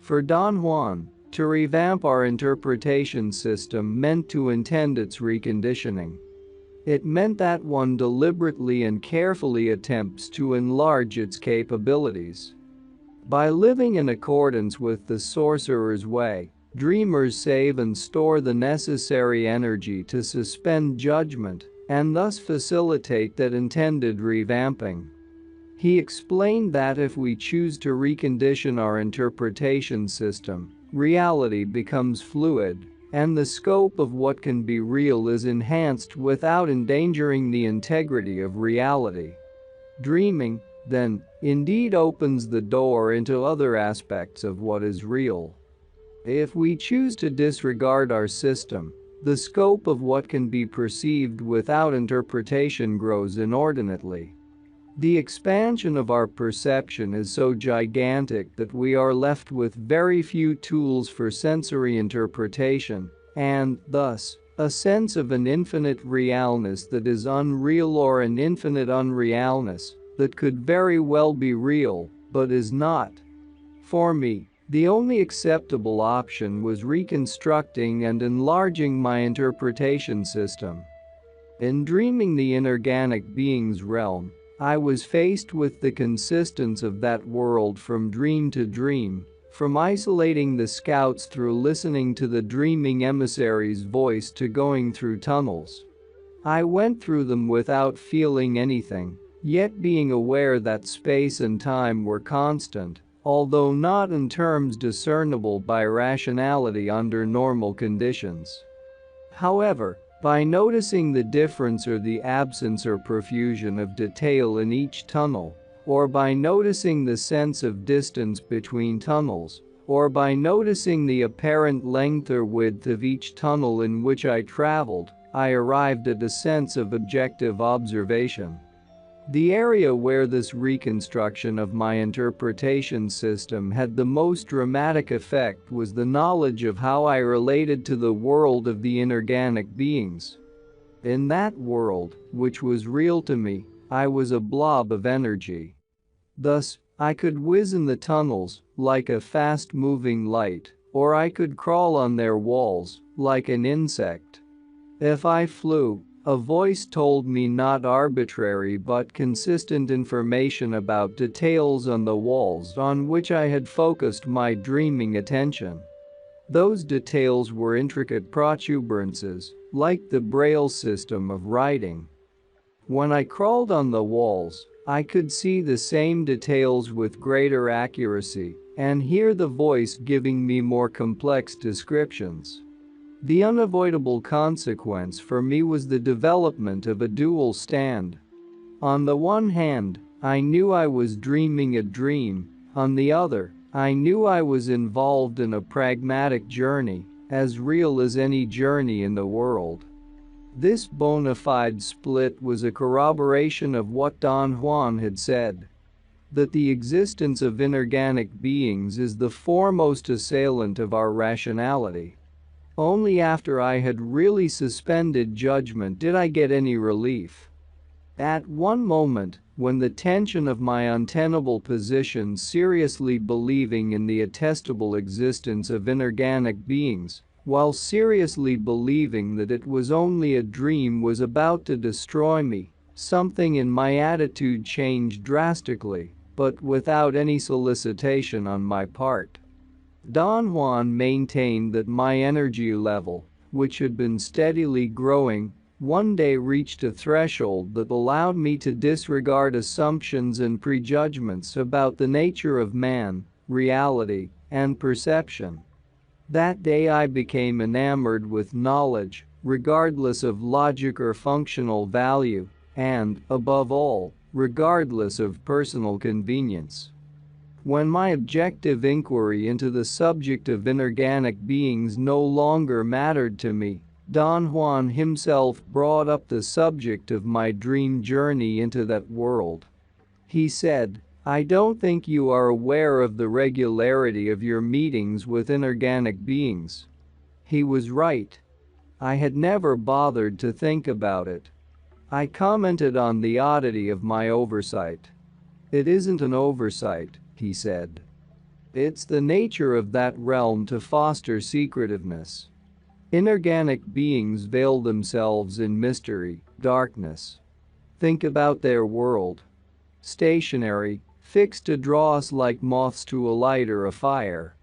For Don Juan, to revamp our interpretation system meant to intend its reconditioning. It meant that one deliberately and carefully attempts to enlarge its capabilities. By living in accordance with the sorcerer's way, dreamers save and store the necessary energy to suspend judgment and thus facilitate that intended revamping. He explained that if we choose to recondition our interpretation system, reality becomes fluid, and the scope of what can be real is enhanced without endangering the integrity of reality. Dreaming, then, indeed opens the door into other aspects of what is real. If we choose to disregard our system, the scope of what can be perceived without interpretation grows inordinately. The expansion of our perception is so gigantic that we are left with very few tools for sensory interpretation, and, thus, a sense of an infinite realness that is unreal or an infinite unrealness that could very well be real, but is not. For me, the only acceptable option was reconstructing and enlarging my interpretation system. In dreaming the inorganic being's realm, I was faced with the consistence of that world from dream to dream, from isolating the scouts through listening to the dreaming emissary's voice to going through tunnels. I went through them without feeling anything, yet being aware that space and time were constant, although not in terms discernible by rationality under normal conditions. However, by noticing the difference or the absence or profusion of detail in each tunnel, or by noticing the sense of distance between tunnels, or by noticing the apparent length or width of each tunnel in which I traveled, I arrived at a sense of objective observation. The area where this reconstruction of my interpretation system had the most dramatic effect was the knowledge of how I related to the world of the inorganic beings. In that world, which was real to me, I was a blob of energy. Thus, I could whiz in the tunnels, like a fast-moving light, or I could crawl on their walls, like an insect. If I flew, a voice told me not arbitrary but consistent information about details on the walls on which I had focused my dreaming attention. Those details were intricate protuberances, like the Braille system of writing. When I crawled on the walls, I could see the same details with greater accuracy and hear the voice giving me more complex descriptions. The unavoidable consequence for me was the development of a dual stand. On the one hand, I knew I was dreaming a dream. On the other, I knew I was involved in a pragmatic journey, as real as any journey in the world. This bona fide split was a corroboration of what Don Juan had said, that the existence of inorganic beings is the foremost assailant of our rationality. Only after I had really suspended judgment did I get any relief. At one moment, when the tension of my untenable position seriously believing in the attestable existence of inorganic beings, while seriously believing that it was only a dream was about to destroy me, something in my attitude changed drastically, but without any solicitation on my part. Don Juan maintained that my energy level, which had been steadily growing, one day reached a threshold that allowed me to disregard assumptions and prejudgments about the nature of man, reality, and perception. That day I became enamored with knowledge, regardless of logic or functional value, and, above all, regardless of personal convenience. When my objective inquiry into the subject of inorganic beings no longer mattered to me, Don Juan himself brought up the subject of my dream journey into that world. He said, "I don't think you are aware of the regularity of your meetings with inorganic beings." He was right. I had never bothered to think about it. I commented on the oddity of my oversight. "It isn't an oversight," he said. "It's the nature of that realm to foster secretiveness. Inorganic beings veil themselves in mystery, darkness. Think about their world. Stationary, fixed to draw us like moths to a light or a fire.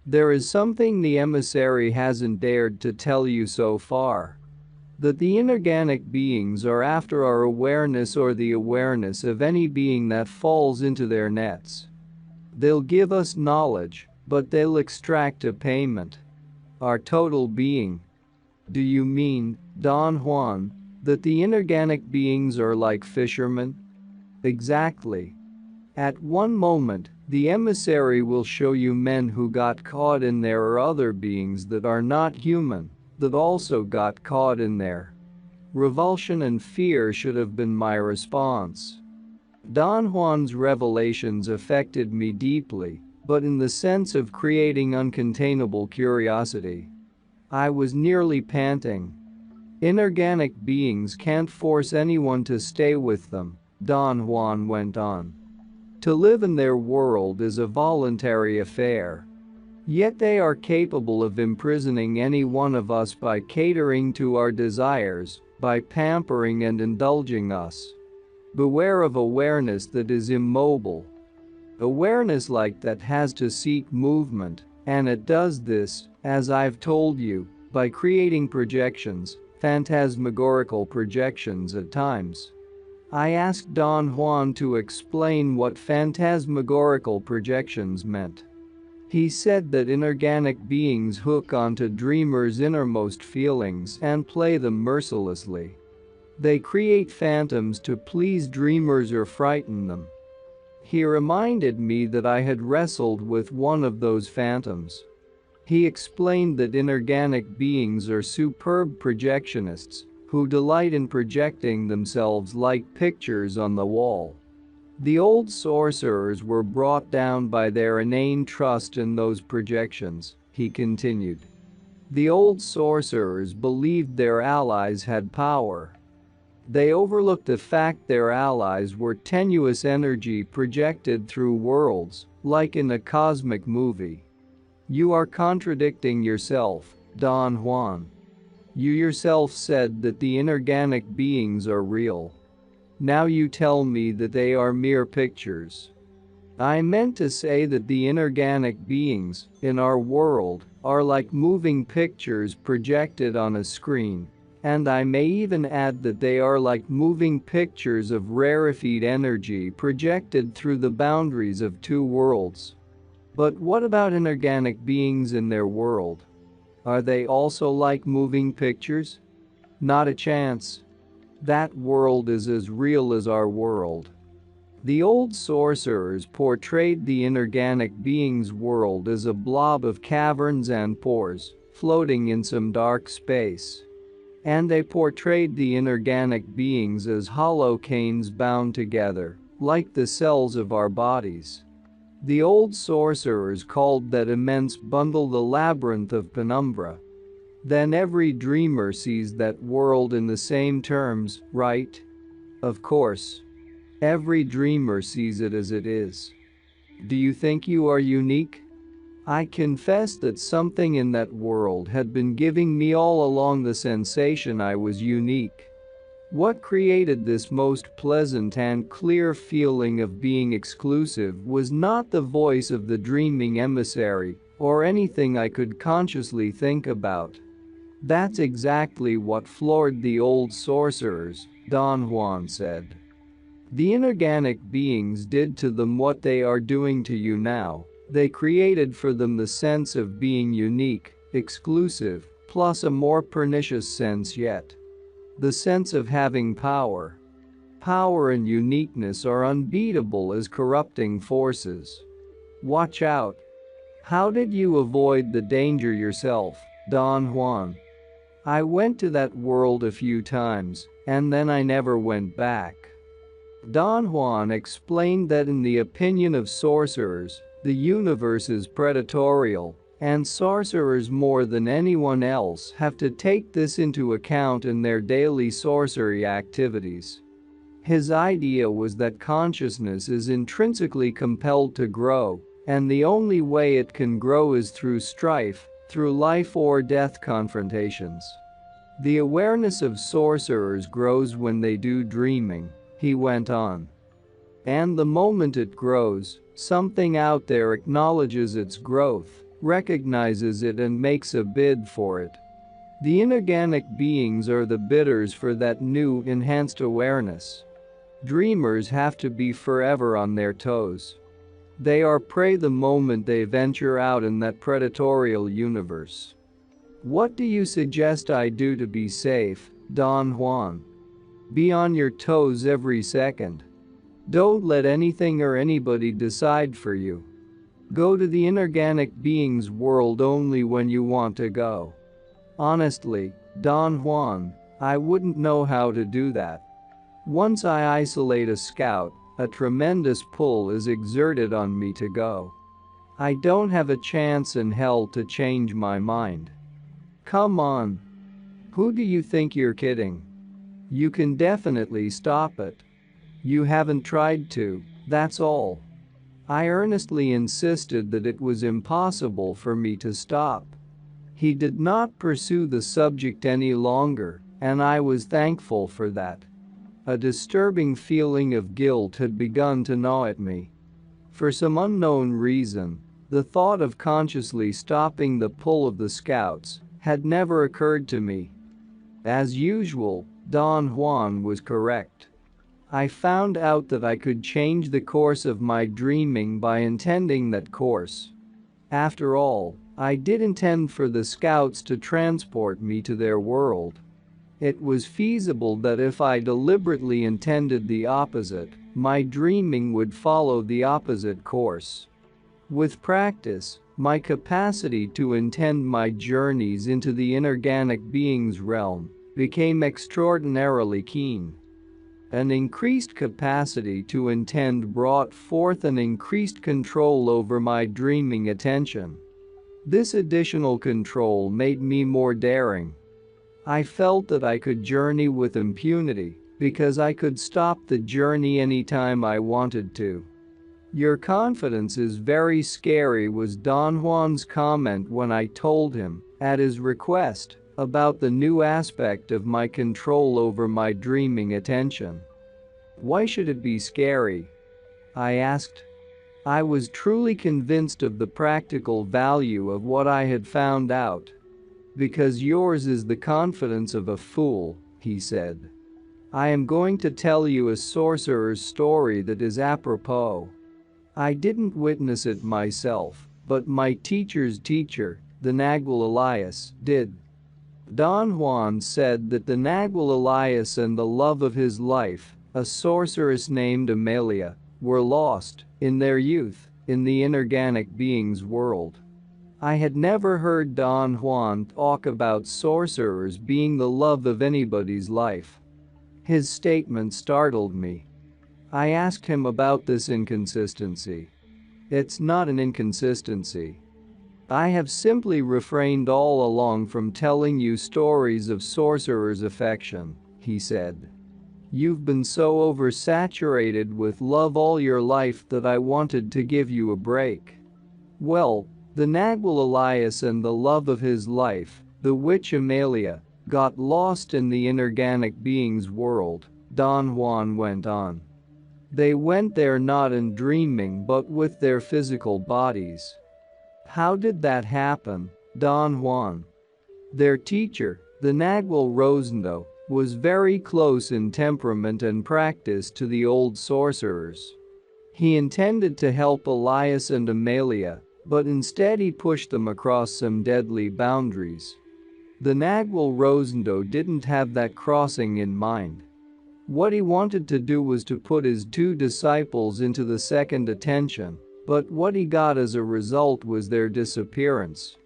There is something the emissary hasn't dared to tell you so far. That the inorganic beings are after our awareness or the awareness of any being that falls into their nets. They'll give us knowledge, but they'll extract a payment. Our total being." "Do you mean, Don Juan, that the inorganic beings are like fishermen?" "Exactly. At one moment, the emissary will show you men who got caught in there or other beings that are not human, that also got caught in there. Revulsion and fear should have been my response." Don Juan's revelations affected me deeply, but in the sense of creating uncontainable curiosity. I was nearly panting. "Inorganic beings can't force anyone to stay with them," Don Juan went on. "To live in their world is a voluntary affair. Yet they are capable of imprisoning any one of us by catering to our desires, by pampering and indulging us. Beware of awareness that is immobile. Awareness like that has to seek movement, and it does this, as I've told you, by creating projections, phantasmagorical projections at times." I asked Don Juan to explain what phantasmagorical projections meant. He said that inorganic beings hook onto dreamers' innermost feelings and play them mercilessly. They create phantoms to please dreamers or frighten them. He reminded me that I had wrestled with one of those phantoms. He explained that inorganic beings are superb projectionists who delight in projecting themselves like pictures on the wall. The old sorcerers were brought down by their inane trust in those projections, he continued. The old sorcerers believed their allies had power. They overlooked the fact their allies were tenuous energy projected through worlds, like in a cosmic movie. You are contradicting yourself, Don Juan. You yourself said that the inorganic beings are real. Now you tell me that they are mere pictures. I meant to say that the inorganic beings in our world are like moving pictures projected on a screen, and I may even add that they are like moving pictures of rarefied energy projected through the boundaries of two worlds. But what about inorganic beings in their world? Are they also like moving pictures? Not a chance. That world is as real as our world. The old sorcerers portrayed the inorganic being's world as a blob of caverns and pores, floating in some dark space. And they portrayed the inorganic beings as hollow canes bound together, like the cells of our bodies. The old sorcerers called that immense bundle the labyrinth of penumbra. Then every dreamer sees that world in the same terms, right? Of course. Every dreamer sees it as it is. Do you think you are unique? I confess that something in that world had been giving me all along the sensation I was unique. What created this most pleasant and clear feeling of being exclusive was not the voice of the dreaming emissary or anything I could consciously think about. That's exactly what floored the old sorcerers, Don Juan said. The inorganic beings did to them what they are doing to you now. They created for them the sense of being unique, exclusive, plus a more pernicious sense yet. The sense of having power. Power and uniqueness are unbeatable as corrupting forces. Watch out. How did you avoid the danger yourself, Don Juan? I went to that world a few times, and then I never went back. Don Juan explained that in the opinion of sorcerers, the universe is predatorial, and sorcerers more than anyone else have to take this into account in their daily sorcery activities. His idea was that consciousness is intrinsically compelled to grow, and the only way it can grow is through strife, through life or death confrontations. The awareness of sorcerers grows when they do dreaming, he went on. And the moment it grows, something out there acknowledges its growth, recognizes it and makes a bid for it. The inorganic beings are the bidders for that new, enhanced awareness. Dreamers have to be forever on their toes. They are prey the moment they venture out in that predatorial universe. What do you suggest I do to be safe, Don Juan? Be on your toes every second. Don't let anything or anybody decide for you. Go to the inorganic being's world only when you want to go. Honestly, Don Juan, I wouldn't know how to do that. Once I isolate a scout, a tremendous pull is exerted on me to go. I don't have a chance in hell to change my mind. Come on. Who do you think you're kidding? You can definitely stop it. You haven't tried to, that's all. I earnestly insisted that it was impossible for me to stop. He did not pursue the subject any longer, and I was thankful for that. A disturbing feeling of guilt had begun to gnaw at me. For some unknown reason, the thought of consciously stopping the pull of the scouts had never occurred to me. As usual, Don Juan was correct. I found out that I could change the course of my dreaming by intending that course. After all, I did intend for the scouts to transport me to their world. It was feasible that if I deliberately intended the opposite, my dreaming would follow the opposite course. With practice, my capacity to intend my journeys into the inorganic being's realm became extraordinarily keen. An increased capacity to intend brought forth an increased control over my dreaming attention. This additional control made me more daring. I felt that I could journey with impunity because I could stop the journey anytime I wanted to. "Your confidence is very scary," was Don Juan's comment when I told him, at his request, about the new aspect of my control over my dreaming attention. "Why should it be scary?" I asked. I was truly convinced of the practical value of what I had found out. "Because yours is the confidence of a fool," he said. "I am going to tell you a sorcerer's story that is apropos. I didn't witness it myself, but my teacher's teacher, the Nagual Elias, did." Don Juan said that the Nagual Elias and the love of his life, a sorceress named Amelia, were lost, in their youth, in the inorganic being's world. I had never heard Don Juan talk about sorcerers being the love of anybody's life. His statement startled me. I asked him about this inconsistency. "It's not an inconsistency. I have simply refrained all along from telling you stories of sorcerers' affection," he said. "You've been so oversaturated with love all your life that I wanted to give you a break." Well, the Nagual Elias and the love of his life, the witch Amelia, got lost in the inorganic being's world, Don Juan went on. They went there not in dreaming but with their physical bodies. How did that happen, Don Juan? Their teacher, the Nagual Rosendo, was very close in temperament and practice to the old sorcerers. He intended to help Elias and Amelia, but instead he pushed them across some deadly boundaries. The Nagual Rosendo didn't have that crossing in mind. What he wanted to do was to put his two disciples into the second attention, but what he got as a result was their disappearance.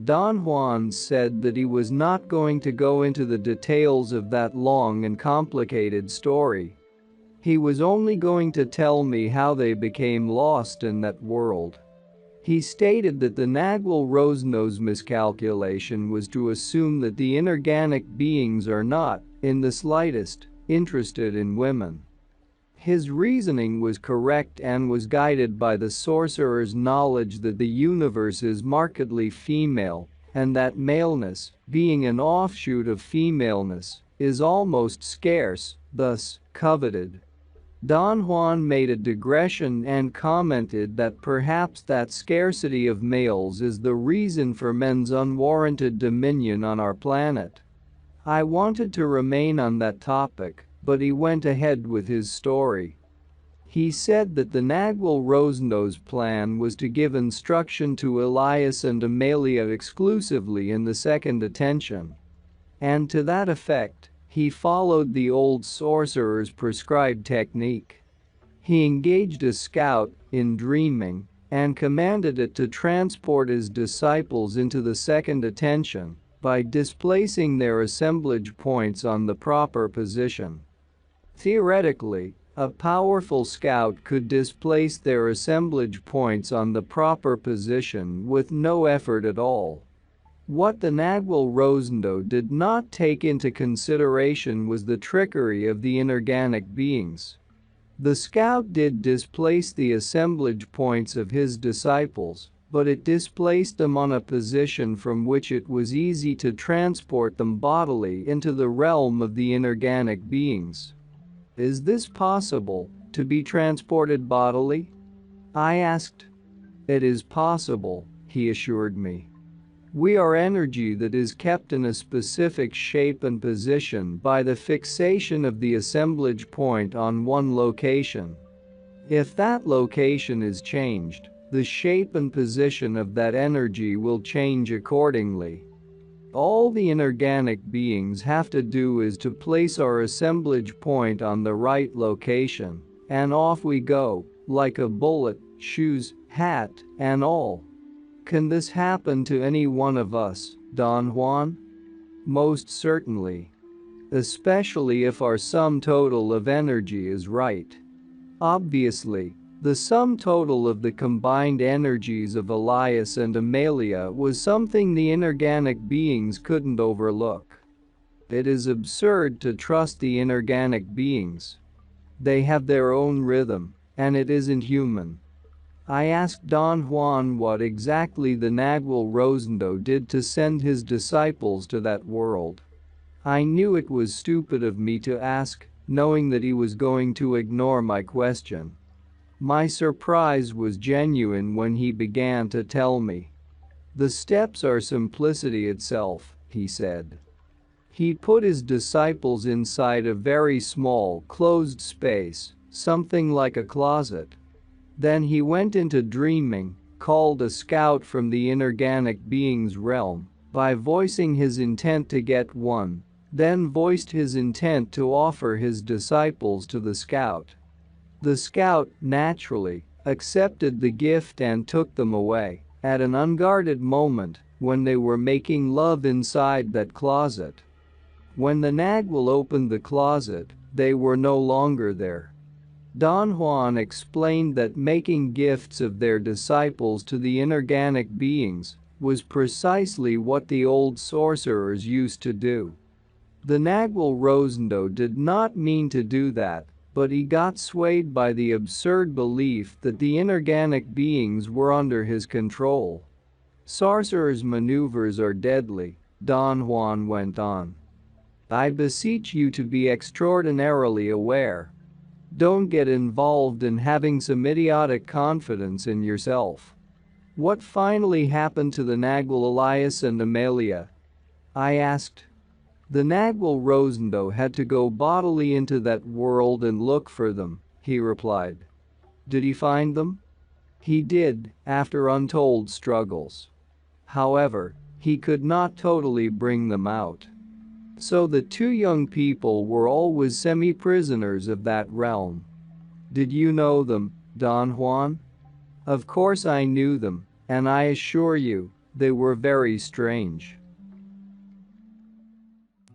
Don Juan said that he was not going to go into the details of that long and complicated story. He was only going to tell me how they became lost in that world. He stated that the Nagual Rosendo's miscalculation was to assume that the inorganic beings are not, in the slightest, interested in women. His reasoning was correct and was guided by the sorcerer's knowledge that the universe is markedly female, and that maleness, being an offshoot of femaleness, is almost scarce, thus coveted. Don Juan made a digression and commented that perhaps that scarcity of males is the reason for men's unwarranted dominion on our planet. I wanted to remain on that topic, but he went ahead with his story. He said that the Nagual Rosendo's plan was to give instruction to Elias and Amelia exclusively in the second attention. And to that effect, he followed the old sorcerer's prescribed technique. He engaged a scout, in dreaming, and commanded it to transport his disciples into the second attention by displacing their assemblage points on the proper position. Theoretically, a powerful scout could displace their assemblage points on the proper position with no effort at all. What the Nagual Rosendo did not take into consideration was the trickery of the inorganic beings. The scout did displace the assemblage points of his disciples, but it displaced them on a position from which it was easy to transport them bodily into the realm of the inorganic beings. "Is this possible, to be transported bodily?" I asked. "It is possible," he assured me. "We are energy that is kept in a specific shape and position by the fixation of the assemblage point on one location. If that location is changed, the shape and position of that energy will change accordingly. All the inorganic beings have to do is to place our assemblage point on the right location, and off we go, like a bullet, shoes, hat, and all. Can this happen to any one of us, Don Juan? Most certainly. Especially if our sum total of energy is right. Obviously, the sum total of the combined energies of Elias and Amelia was something the inorganic beings couldn't overlook. It is absurd to trust the inorganic beings. They have their own rhythm, and it isn't human. I asked Don Juan what exactly the Nagual Rosendo did to send his disciples to that world. I knew it was stupid of me to ask, knowing that he was going to ignore my question. My surprise was genuine when he began to tell me. The steps are simplicity itself, he said. He put his disciples inside a very small, closed space, something like a closet. Then he went into dreaming, called a scout from the inorganic being's realm, by voicing his intent to get one, then voiced his intent to offer his disciples to the scout. The scout, naturally, accepted the gift and took them away, at an unguarded moment, when they were making love inside that closet. When the Nagual opened the closet, they were no longer there. Don Juan explained that making gifts of their disciples to the inorganic beings was precisely what the old sorcerers used to do. The Nagual Rosendo did not mean to do that, but he got swayed by the absurd belief that the inorganic beings were under his control. Sorcerers' maneuvers are deadly, Don Juan went on. I beseech you to be extraordinarily aware. Don't get involved in having some idiotic confidence in yourself. What finally happened to the Nagual Elias and Amelia? I asked. The Nagual Rosendo had to go bodily into that world and look for them, he replied. Did he find them? He did, after untold struggles. However, he could not totally bring them out. So the two young people were always semi-prisoners of that realm. Did you know them, Don Juan? Of course I knew them, and I assure you, they were very strange.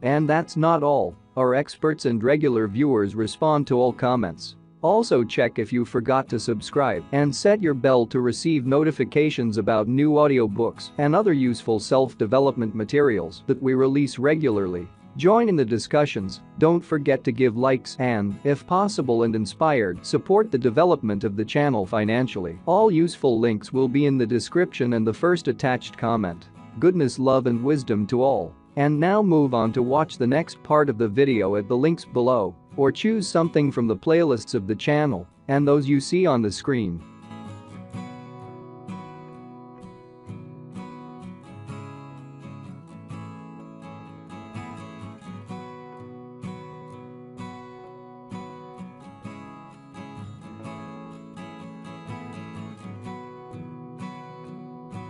And that's not all. Our experts and regular viewers respond to all comments. Also check if you forgot to subscribe and set your bell to receive notifications about new audiobooks and other useful self-development materials that we release regularly. Join in the discussions, don't forget to give likes and, if possible and inspired, support the development of the channel financially. All useful links will be in the description and the first attached comment. Goodness, love and wisdom to all. And now move on to watch the next part of the video at the links below, or choose something from the playlists of the channel and those you see on the screen.